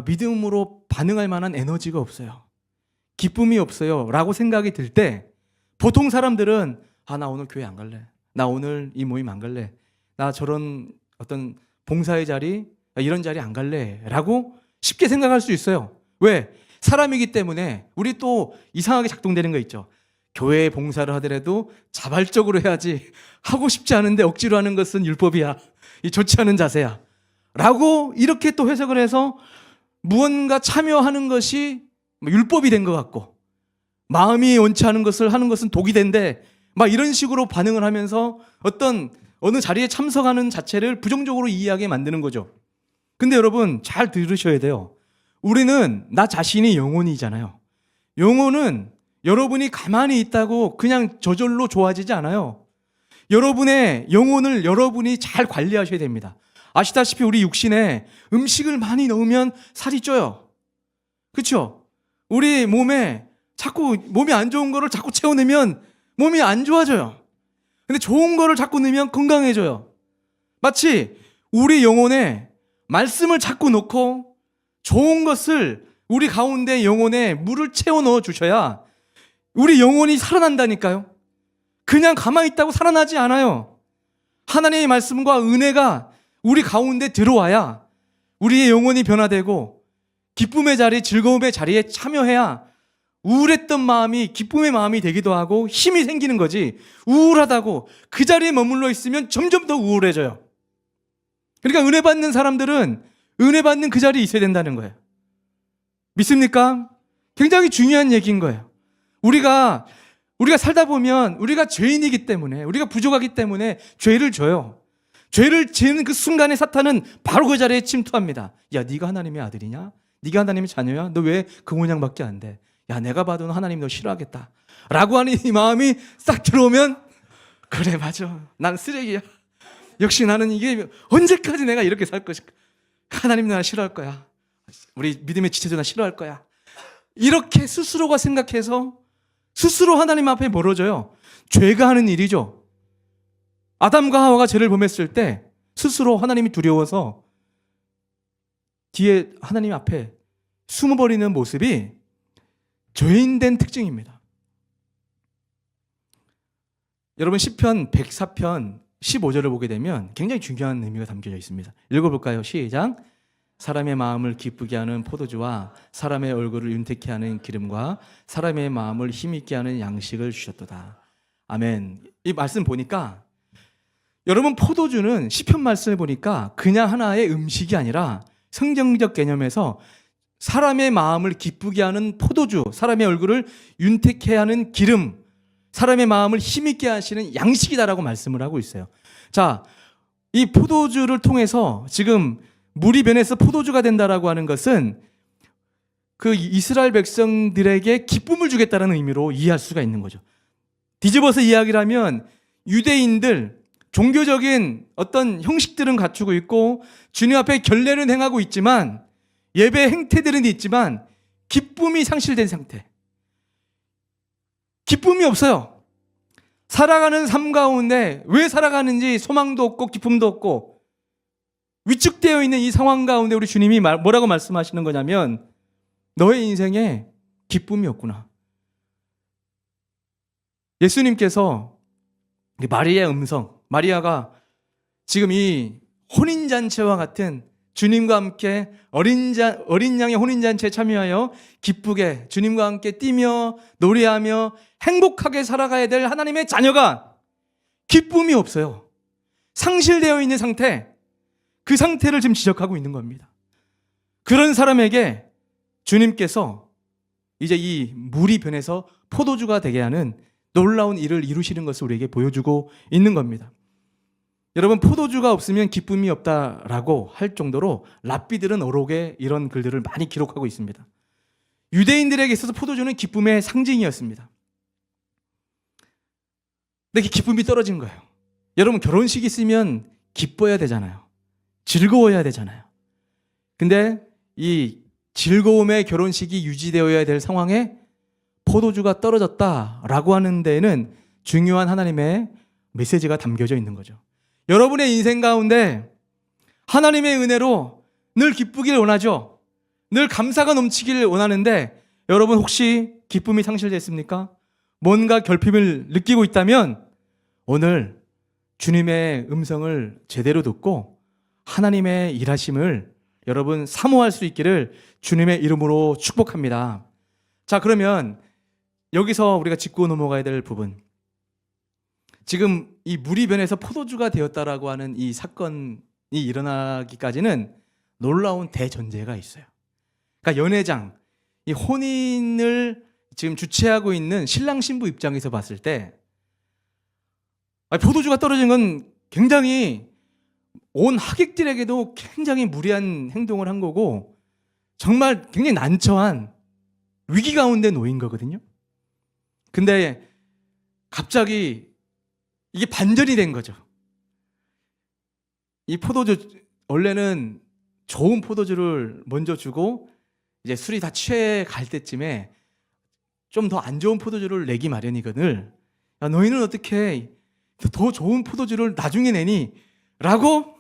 믿음으로 반응할 만한 에너지가 없어요. 기쁨이 없어요 라고 생각이 들 때 보통 사람들은 나 오늘 교회 안 갈래. 나 오늘 이 모임 안 갈래. 나 저런 어떤 봉사의 자리, 이런 자리 안 갈래 라고 쉽게 생각할 수 있어요. 왜? 사람이기 때문에 우리 또 이상하게 작동되는 거 있죠. 교회에 봉사를 하더라도 자발적으로 해야지. 하고 싶지 않은데 억지로 하는 것은 율법이야. 이 좋지 않은 자세야. 라고 이렇게 또 해석을 해서 무언가 참여하는 것이 율법이 된 것 같고 마음이 원치 않은 것을 하는 것은 독이 된대. 막 이런 식으로 반응을 하면서 어느 자리에 참석하는 자체를 부정적으로 이해하게 만드는 거죠. 근데 여러분 잘 들으셔야 돼요. 우리는 나 자신이 영혼이잖아요. 영혼은 여러분이 가만히 있다고 그냥 저절로 좋아지지 않아요. 여러분의 영혼을 여러분이 잘 관리하셔야 됩니다. 아시다시피 우리 육신에 음식을 많이 넣으면 살이 쪄요. 그렇죠? 우리 몸에 자꾸 몸이 안 좋은 거를 자꾸 채워내면 몸이 안 좋아져요. 근데 좋은 거를 자꾸 넣으면 건강해져요. 마치 우리 영혼에 말씀을 자꾸 넣고 좋은 것을 우리 가운데 영혼에 물을 채워 넣어 주셔야 우리 영혼이 살아난다니까요. 그냥 가만히 있다고 살아나지 않아요. 하나님의 말씀과 은혜가 우리 가운데 들어와야 우리의 영혼이 변화되고 기쁨의 자리, 즐거움의 자리에 참여해야 우울했던 마음이 기쁨의 마음이 되기도 하고 힘이 생기는 거지. 우울하다고 그 자리에 머물러 있으면 점점 더 우울해져요. 그러니까 은혜 받는 사람들은 은혜 받는 그 자리에 있어야 된다는 거예요. 믿습니까? 굉장히 중요한 얘기인 거예요. 우리가 살다 보면 우리가 죄인이기 때문에 우리가 부족하기 때문에 죄를 져요. 죄를 지는 그 순간에 사탄은 바로 그 자리에 침투합니다. 야, 네가 하나님의 아들이냐? 네가 하나님의 자녀야? 너 왜 그 모양밖에 안 돼? 야, 내가 봐도 하나님 너 싫어하겠다 라고 하는 이 마음이 싹 들어오면 그래 맞아 난 쓰레기야. 역시 나는 이게 언제까지 내가 이렇게 살 것일까. 하나님 나 싫어할 거야. 우리 믿음의 지체도 나 싫어할 거야. 이렇게 스스로가 생각해서 스스로 하나님 앞에 멀어져요. 죄가 하는 일이죠. 아담과 하와가 죄를 범했을 때 스스로 하나님이 두려워서 뒤에 하나님 앞에 숨어버리는 모습이 죄인된 특징입니다. 여러분 시편 104편 15절을 보게 되면 굉장히 중요한 의미가 담겨져 있습니다. 읽어볼까요? 시작. 사람의 마음을 기쁘게 하는 포도주와 사람의 얼굴을 윤택케 하는 기름과 사람의 마음을 힘있게 하는 양식을 주셨도다. 아멘. 이 말씀 보니까 여러분 포도주는 시편 말씀을 보니까 그냥 하나의 음식이 아니라 성경적 개념에서 사람의 마음을 기쁘게 하는 포도주, 사람의 얼굴을 윤택케 하는 기름, 사람의 마음을 힘있게 하시는 양식이다라고 말씀을 하고 있어요. 자, 이 포도주를 통해서 지금 물이 변해서 포도주가 된다라고 하는 것은 그 이스라엘 백성들에게 기쁨을 주겠다는 의미로 이해할 수가 있는 거죠. 뒤집어서 이야기를 하면 유대인들 종교적인 어떤 형식들은 갖추고 있고 주님 앞에 결례는 행하고 있지만 예배 행태들은 있지만 기쁨이 상실된 상태. 기쁨이 없어요. 살아가는 삶 가운데 왜 살아가는지 소망도 없고 기쁨도 없고 위축되어 있는 이 상황 가운데 우리 주님이 뭐라고 말씀하시는 거냐면 너의 인생에 기쁨이 없구나. 예수님께서 마리아의 음성, 마리아가 지금 이 혼인잔치와 같은 주님과 함께 어린 양의 혼인잔치에 참여하여 기쁘게 주님과 함께 뛰며 노래하며 행복하게 살아가야 될 하나님의 자녀가 기쁨이 없어요. 상실되어 있는 상태, 그 상태를 지금 지적하고 있는 겁니다. 그런 사람에게 주님께서 이제 이 물이 변해서 포도주가 되게 하는 놀라운 일을 이루시는 것을 우리에게 보여주고 있는 겁니다. 여러분 포도주가 없으면 기쁨이 없다라고 할 정도로 랍비들은 어록에 이런 글들을 많이 기록하고 있습니다. 유대인들에게 있어서 포도주는 기쁨의 상징이었습니다. 근데 그 기쁨이 떨어진 거예요. 여러분 결혼식 있으면 기뻐야 되잖아요. 즐거워야 되잖아요. 근데 이 즐거움의 결혼식이 유지되어야 될 상황에 포도주가 떨어졌다라고 하는 데에는 중요한 하나님의 메시지가 담겨져 있는 거죠. 여러분의 인생 가운데 하나님의 은혜로 늘 기쁘길 원하죠. 늘 감사가 넘치길 원하는데 여러분 혹시 기쁨이 상실됐습니까? 뭔가 결핍을 느끼고 있다면 오늘 주님의 음성을 제대로 듣고 하나님의 일하심을 여러분 사모할 수 있기를 주님의 이름으로 축복합니다. 자, 그러면 여기서 우리가 짚고 넘어가야 될 부분, 지금 이 물이 변해서 포도주가 되었다라고 하는 이 사건이 일어나기까지는 놀라운 대전제가 있어요. 그러니까 연회장, 이 혼인을 지금 주최하고 있는 신랑 신부 입장에서 봤을 때 포도주가 떨어진 건 굉장히 온 하객들에게도 굉장히 무리한 행동을 한 거고 정말 굉장히 난처한 위기 가운데 놓인 거거든요. 근데 갑자기 이게 반전이 된 거죠. 이 포도주, 원래는 좋은 포도주를 먼저 주고 이제 술이 다 취해 갈 때쯤에 좀 더 안 좋은 포도주를 내기 마련이거든. 야, 너희는 어떻게 더 좋은 포도주를 나중에 내니? 라고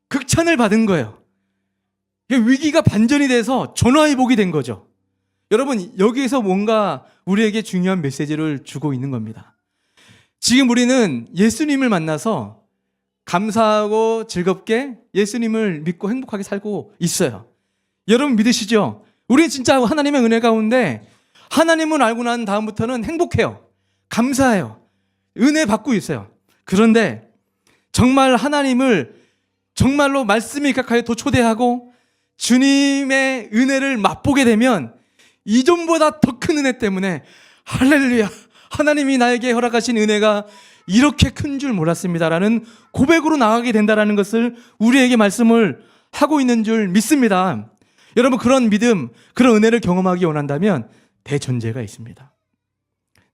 극찬을 받은 거예요. 위기가 반전이 돼서 전화위복이 된 거죠. 여러분, 여기에서 뭔가 우리에게 중요한 메시지를 주고 있는 겁니다. 지금 우리는 예수님을 만나서 감사하고 즐겁게 예수님을 믿고 행복하게 살고 있어요. 여러분 믿으시죠? 우리는 진짜 하나님의 은혜 가운데 하나님을 알고 난 다음부터는 행복해요. 감사해요. 은혜 받고 있어요. 그런데 정말 하나님을 정말로 말씀에 입각하여 도초대하고 주님의 은혜를 맛보게 되면 이전보다 더 큰 은혜 때문에 할렐루야, 하나님이 나에게 허락하신 은혜가 이렇게 큰 줄 몰랐습니다라는 고백으로 나가게 된다는 것을 우리에게 말씀을 하고 있는 줄 믿습니다. 여러분, 그런 믿음, 그런 은혜를 경험하기 원한다면 대전제가 있습니다.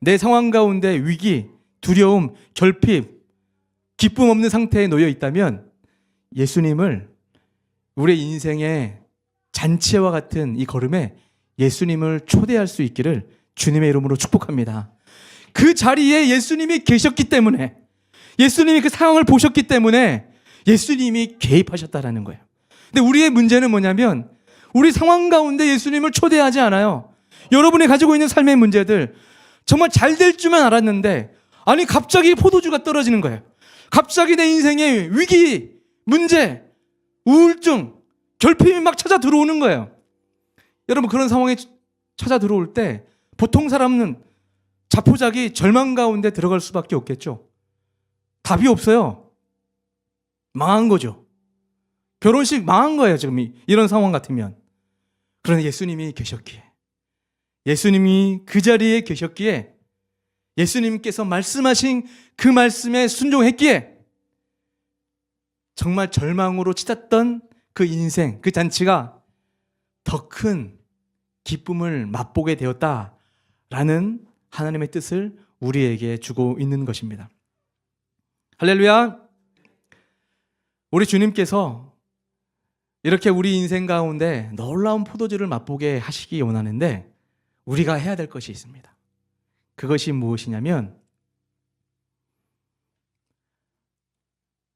내 상황 가운데 위기, 두려움, 결핍, 기쁨 없는 상태에 놓여 있다면 예수님을 우리의 인생의 잔치와 같은 이 걸음에 예수님을 초대할 수 있기를 주님의 이름으로 축복합니다. 그 자리에 예수님이 계셨기 때문에, 예수님이 그 상황을 보셨기 때문에 예수님이 개입하셨다라는 거예요. 근데 우리의 문제는 뭐냐면 우리 상황 가운데 예수님을 초대하지 않아요. 여러분이 가지고 있는 삶의 문제들 정말 잘 될 줄만 알았는데 아니 갑자기 포도주가 떨어지는 거예요. 갑자기 내 인생에 위기, 문제, 우울증, 결핍이 막 찾아 들어오는 거예요. 여러분 그런 상황에 찾아 들어올 때 보통 사람은 자포자기 절망 가운데 들어갈 수밖에 없겠죠. 답이 없어요. 망한 거죠. 결혼식 망한 거예요. 지금 이런 상황 같으면. 그런데 예수님이 계셨기에, 예수님이 그 자리에 계셨기에, 예수님께서 말씀하신 그 말씀에 순종했기에 정말 절망으로 치닫던 그 인생, 그 잔치가 더 큰 기쁨을 맛보게 되었다라는 하나님의 뜻을 우리에게 주고 있는 것입니다. 할렐루야! 우리 주님께서 이렇게 우리 인생 가운데 놀라운 포도주를 맛보게 하시기 원하는데 우리가 해야 될 것이 있습니다. 그것이 무엇이냐면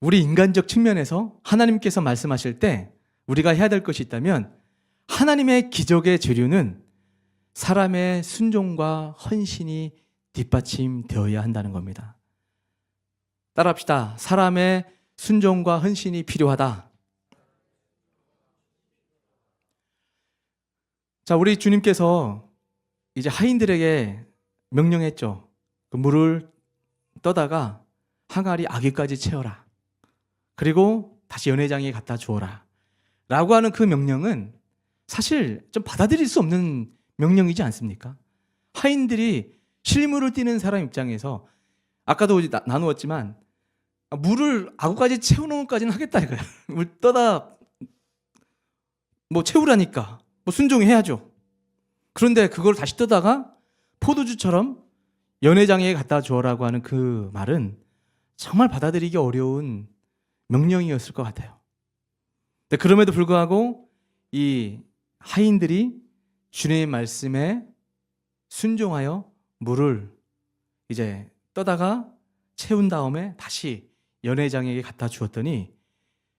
우리 인간적 측면에서 하나님께서 말씀하실 때 우리가 해야 될 것이 있다면 하나님의 기적의 재료는 사람의 순종과 헌신이 뒷받침되어야 한다는 겁니다. 따라합시다. 사람의 순종과 헌신이 필요하다. 자, 우리 주님께서 이제 하인들에게 명령했죠. 그 물을 떠다가 항아리 아귀까지 채워라. 그리고 다시 연회장에 갖다 주어라. 라고 하는 그 명령은 사실 좀 받아들일 수 없는 명령이지 않습니까? 하인들이 실물을 띠는 사람 입장에서 아까도 나누었지만 물을 아구까지 채우는 것까지는 하겠다 이거야. 물 떠다 뭐 채우라니까 뭐 순종해야죠. 그런데 그걸 다시 떠다가 포도주처럼 연회장에 갖다 주어라고 하는 그 말은 정말 받아들이기 어려운 명령이었을 것 같아요. 근데 그럼에도 불구하고 이 하인들이 주님의 말씀에 순종하여 물을 이제 떠다가 채운 다음에 다시 연회장에게 갖다 주었더니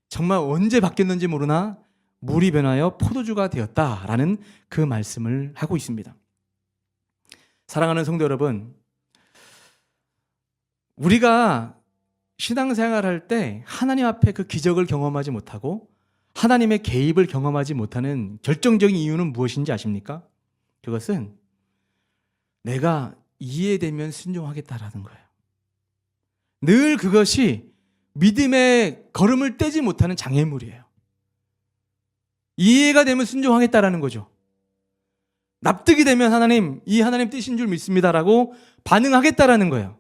정말 언제 바뀌었는지 모르나 물이 변하여 포도주가 되었다라는 그 말씀을 하고 있습니다. 사랑하는 성도 여러분, 우리가 신앙생활할 때 하나님 앞에 그 기적을 경험하지 못하고 하나님의 개입을 경험하지 못하는 결정적인 이유는 무엇인지 아십니까? 그것은 내가 이해되면 순종하겠다라는 거예요. 늘 그것이 믿음의 걸음을 떼지 못하는 장애물이에요. 이해가 되면 순종하겠다라는 거죠. 납득이 되면 하나님, 이 하나님 뜻인 줄 믿습니다라고 반응하겠다라는 거예요.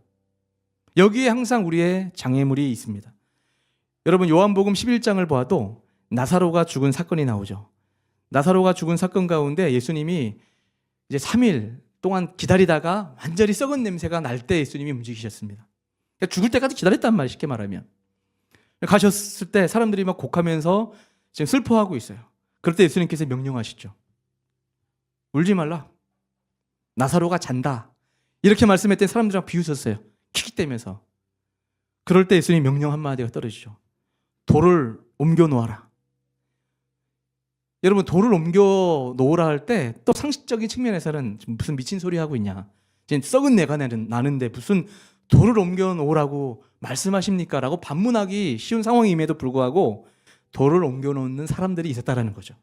여기에 항상 우리의 장애물이 있습니다. 여러분 요한복음 11장을 보아도 나사로가 죽은 사건이 나오죠. 나사로가 죽은 사건 가운데 예수님이 이제 3일 동안 기다리다가 완전히 썩은 냄새가 날 때 예수님이 움직이셨습니다. 그러니까 죽을 때까지 기다렸단 말이에요. 쉽게 말하면. 가셨을 때 사람들이 막 곡하면서 지금 슬퍼하고 있어요. 그럴 때 예수님께서 명령하시죠. 울지 말라. 나사로가 잔다. 이렇게 말씀했더니 사람들이랑 비웃었어요. 킥킥대면서. 그럴 때 예수님 명령 한마디가 떨어지죠. 돌을 옮겨 놓아라. 여러분 돌을 옮겨 놓으라 할 때 또 상식적인 측면에서는 무슨 미친 소리 하고 있냐. 지금 썩은 내가 나는데 무슨 돌을 옮겨 놓으라고 말씀하십니까? 라고 반문하기 쉬운 상황임에도 불구하고 돌을 옮겨 놓는 사람들이 있었다라는 거죠.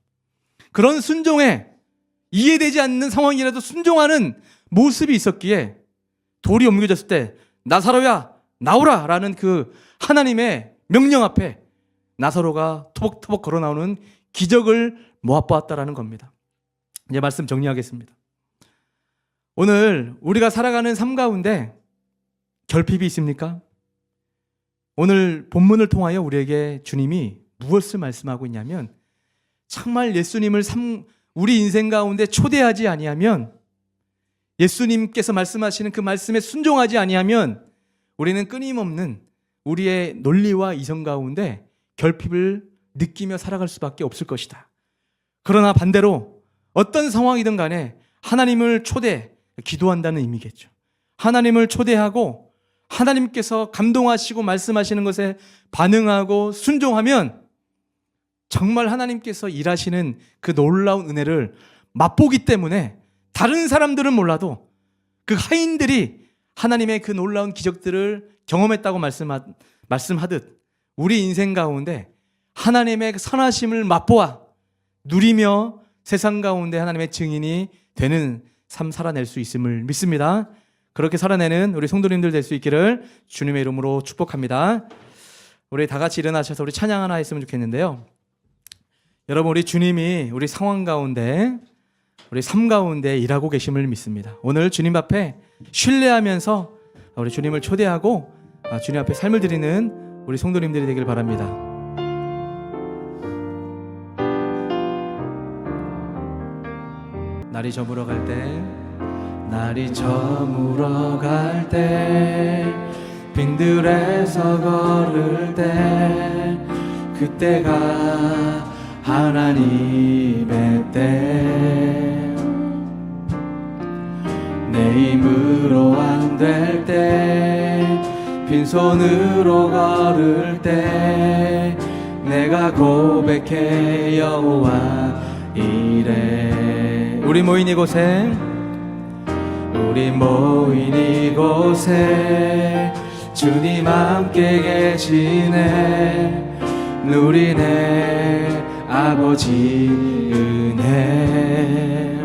그런 순종에 이해되지 않는 상황이라도 순종하는 모습이 있었기에 돌이 옮겨졌을 때 나사로야 나오라 라는 그 하나님의 명령 앞에 나사로가 토벅토벅 걸어 나오는 기적을 모아보았다라는 겁니다. 이제 말씀 정리하겠습니다. 오늘 우리가 살아가는 삶 가운데 결핍이 있습니까? 오늘 본문을 통하여 우리에게 주님이 무엇을 말씀하고 있냐면 정말 예수님을 우리 인생 가운데 초대하지 아니하면, 예수님께서 말씀하시는 그 말씀에 순종하지 아니하면 우리는 끊임없는 우리의 논리와 이성 가운데 결핍을 느끼며 살아갈 수밖에 없을 것이다. 그러나 반대로 어떤 상황이든 간에 하나님을 기도한다는 의미겠죠. 하나님을 초대하고 하나님께서 감동하시고 말씀하시는 것에 반응하고 순종하면 정말 하나님께서 일하시는 그 놀라운 은혜를 맛보기 때문에 다른 사람들은 몰라도 그 하인들이 하나님의 그 놀라운 기적들을 경험했다고 말씀하듯 우리 인생 가운데 하나님의 선하심을 맛보아 누리며 세상 가운데 하나님의 증인이 되는 삶 살아낼 수 있음을 믿습니다. 그렇게 살아내는 우리 성도님들 될 수 있기를 주님의 이름으로 축복합니다. 우리 다 같이 일어나셔서 우리 찬양 하나 했으면 좋겠는데요. 여러분, 우리 주님이 우리 상황 가운데, 우리 삶 가운데 일하고 계심을 믿습니다. 오늘 주님 앞에 신뢰하면서 우리 주님을 초대하고 주님 앞에 삶을 드리는 우리 성도님들이 되길 바랍니다. 날이 저물어 갈 때, 날이 저물어 갈 때, 빈들에서 걸을 때, 그때가 하나님의 때, 내 힘으로 안 될 때, 빈손으로 걸을 때, 내가 고백해 여호와 이래. 우리 모인 이곳에 주님 함께 계시네. 누리네 아버지 은혜.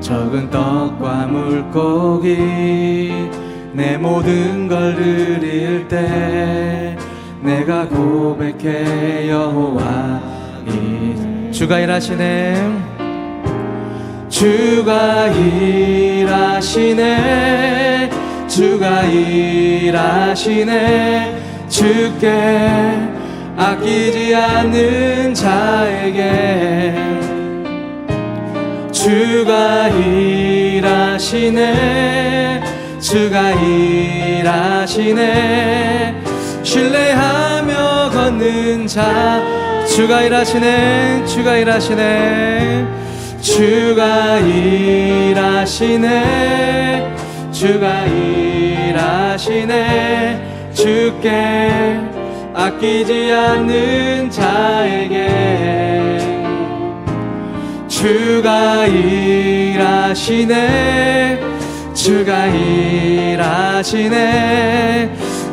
적은 떡과 물고기 내 모든 걸 드릴 때, 내가 고백해 여호와 주가 일하시네. 주가 일하시네. 주가 일하시네. 주께 아끼지 않는 자에게 주가 일하시네. 주가 일하시네. 신뢰하며 걷는 자 주가 일하시네. 주가 일하시네. 주가 일하시네. 주가 일하시네. 주께 아끼지 않는 자에게 주가 일하시네. 주가 일하시네.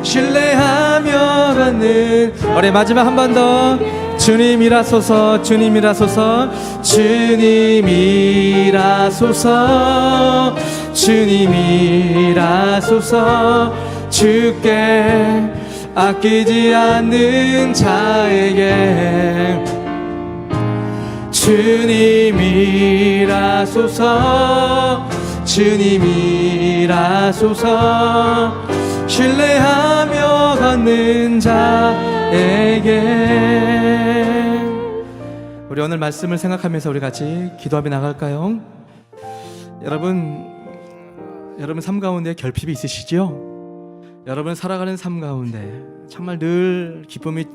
신뢰하며 걷는 우리 마지막 한 번 더 주님이라소서. 주님이라소서. 주님이라소서. 주님이라소서. 주께 아끼지 않는 자에게 주님이라소서. 주님이라소서. 신뢰하며 걷는 자에게. 우리 오늘 말씀을 생각하면서 우리 같이 기도하며 나갈까요? 여러분 삶 가운데 결핍이 있으시죠? 여러분 살아가는 삶 가운데 정말 늘 기쁨이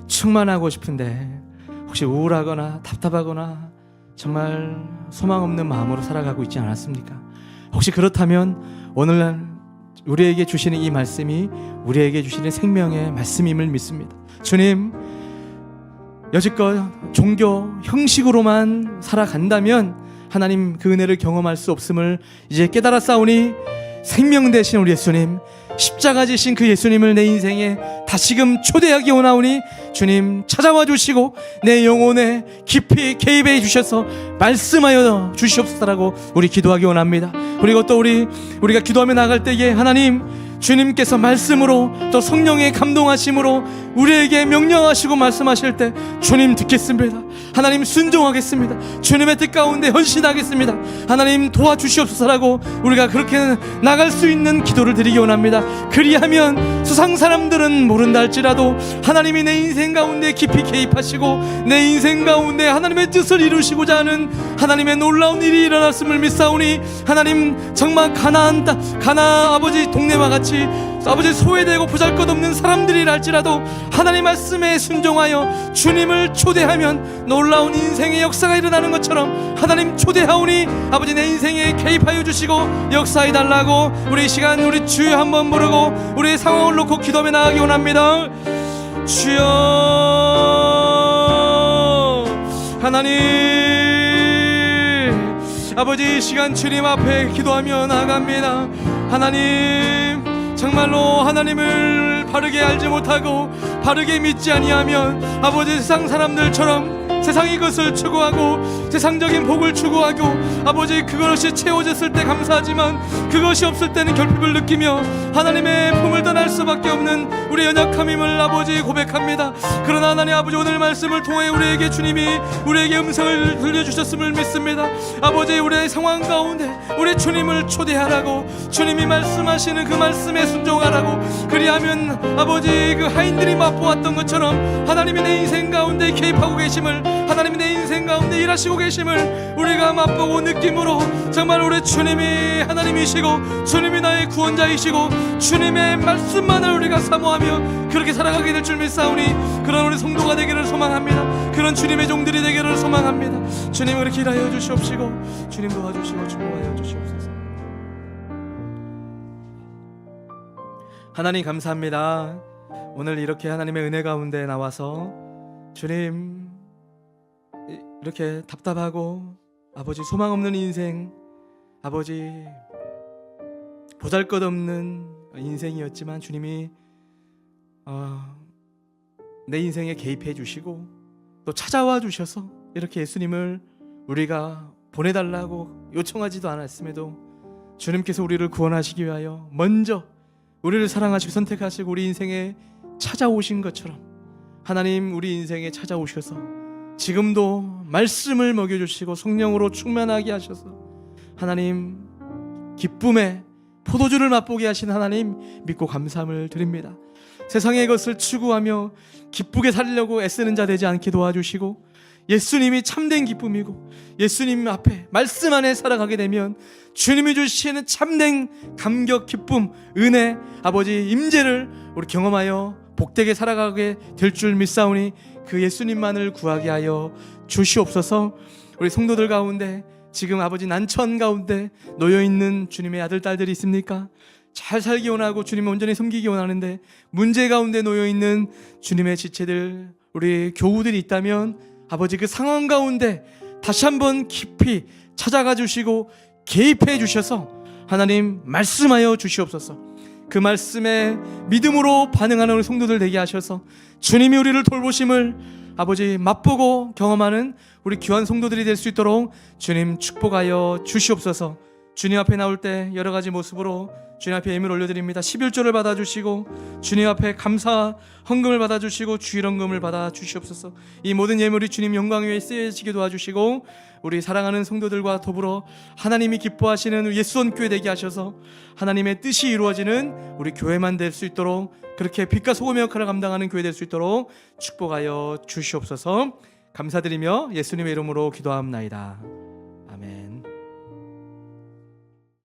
충만하고 싶은데 혹시 우울하거나 답답하거나 정말 소망 없는 마음으로 살아가고 있지 않았습니까? 혹시 그렇다면 오늘날 우리에게 주시는 이 말씀이 우리에게 주시는 생명의 말씀임을 믿습니다. 주님, 여지껏 종교 형식으로만 살아간다면 하나님 그 은혜를 경험할 수 없음을 이제 깨달았사오니 생명 되신 우리 예수님, 십자가 지신 그 예수님을 내 인생에 다시금 초대하기 원하오니 주님 찾아와 주시고 내 영혼에 깊이 개입해 주셔서 말씀하여 주시옵소서라고 우리 기도하기 원합니다. 그리고 또 우리가 기도하며 나갈 때에 하나님 주님께서 말씀으로 또 성령의 감동하심으로 우리에게 명령하시고 말씀하실 때 주님 듣겠습니다. 하나님 순종하겠습니다. 주님의 뜻 가운데 헌신하겠습니다. 하나님 도와주시옵소서라고 우리가 그렇게 나갈 수 있는 기도를 드리기 원합니다. 그리하면 세상 사람들은 모른다 할지라도 하나님이 내 인생 가운데 깊이 개입하시고 내 인생 가운데 하나님의 뜻을 이루시고자 하는 하나님의 놀라운 일이 일어났음을 믿사오니 하나님 정말 가나안 아버지 동네와 같이 아버지 소외되고 보잘것없는 사람들이라 할지라도 하나님 말씀에 순종하여 주님을 초대하면 놀라운 인생의 역사가 일어나는 것처럼 하나님 초대하오니 아버지 내 인생에 개입하여 주시고 역사해 달라고 우리 이 시간 우리 주여 한번 부르고 우리의 상황을 놓고 기도하며 나가기 원합니다. 주여 하나님 아버지 이 시간 주님 앞에 기도하며 나아갑니다. 하나님 정말로 하나님을 바르게 알지 못하고 바르게 믿지 아니하면 아버지 세상 사람들처럼 세상의 것을 추구하고 세상적인 복을 추구하고 아버지 그것이 채워졌을 때 감사하지만 그것이 없을 때는 결핍을 느끼며 하나님의 품을 떠날 수밖에 없는 우리 연약함임을 아버지 고백합니다. 그러나 하나님 아버지 오늘 말씀을 통해 우리에게 주님이 우리에게 음성을 들려주셨음을 믿습니다. 아버지 우리의 상황 가운데 우리 주님을 초대하라고 주님이 말씀하시는 그 말씀에 순종하라고 그리하면 아버지 그 하인들이 맛보았던 것처럼 하나님이 내 인생 가운데 개입하고 계심을 하나님이 내 인생 가운데 일하시고 계심을 우리가 맛보고 느낌으로 정말 우리 주님이 하나님이시고 주님이 나의 구원자이시고 주님의 말씀만을 우리가 사모하며 그렇게 살아가게 될 줄 믿사오니 그런 우리 성도가 되기를 소망합니다. 그런 주님의 종들이 되기를 소망합니다. 주님 그렇게 일하여 주시옵시고 주님 도와주시고 축복하여 주시옵소서. 하나님 감사합니다. 오늘 이렇게 하나님의 은혜 가운데 나와서 주님 이렇게 답답하고 아버지 소망 없는 인생 아버지 보잘것없는 인생이었지만 주님이 내 인생에 개입해 주시고 또 찾아와 주셔서 이렇게 예수님을 우리가 보내달라고 요청하지도 않았음에도 주님께서 우리를 구원하시기 위하여 먼저 우리를 사랑하시고 선택하시고 우리 인생에 찾아오신 것처럼 하나님 우리 인생에 찾아오셔서 지금도 말씀을 먹여주시고 성령으로 충만하게 하셔서 하나님 기쁨의 포도주를 맛보게 하신 하나님 믿고 감사함을 드립니다. 세상의 것을 추구하며 기쁘게 살려고 애쓰는 자 되지 않게 도와주시고 예수님이 참된 기쁨이고 예수님 앞에 말씀 안에 살아가게 되면 주님이 주시는 참된 감격, 기쁨, 은혜, 아버지 임재를 우리 경험하여 복되게 살아가게 될 줄 믿사오니 그 예수님만을 구하게 하여 주시옵소서. 우리 성도들 가운데 지금 아버지 난처한 가운데 놓여있는 주님의 아들 딸들이 있습니까? 잘 살기 원하고 주님을 온전히 섬기기 원하는데 문제 가운데 놓여있는 주님의 지체들 우리 교우들이 있다면 아버지 그 상황 가운데 다시 한번 깊이 찾아가 주시고 개입해 주셔서 하나님 말씀하여 주시옵소서. 그 말씀에 믿음으로 반응하는 우리 성도들 되게 하셔서 주님이 우리를 돌보심을 아버지 맛보고 경험하는 우리 귀한 성도들이 될 수 있도록 주님 축복하여 주시옵소서. 주님 앞에 나올 때 여러 가지 모습으로 주님 앞에 예물 올려드립니다. 11조를 받아주시고 주님 앞에 감사 헌금을 받아주시고 주일헌금을 받아주시옵소서. 이 모든 예물이 주님 영광 위에 쓰여지게 도와주시고 우리 사랑하는 성도들과 더불어 하나님이 기뻐하시는 예수원교회 되게 하셔서 하나님의 뜻이 이루어지는 우리 교회만 될 수 있도록 그렇게 빛과 소금의 역할을 감당하는 교회 될 수 있도록 축복하여 주시옵소서. 감사드리며 예수님의 이름으로 기도합나이다.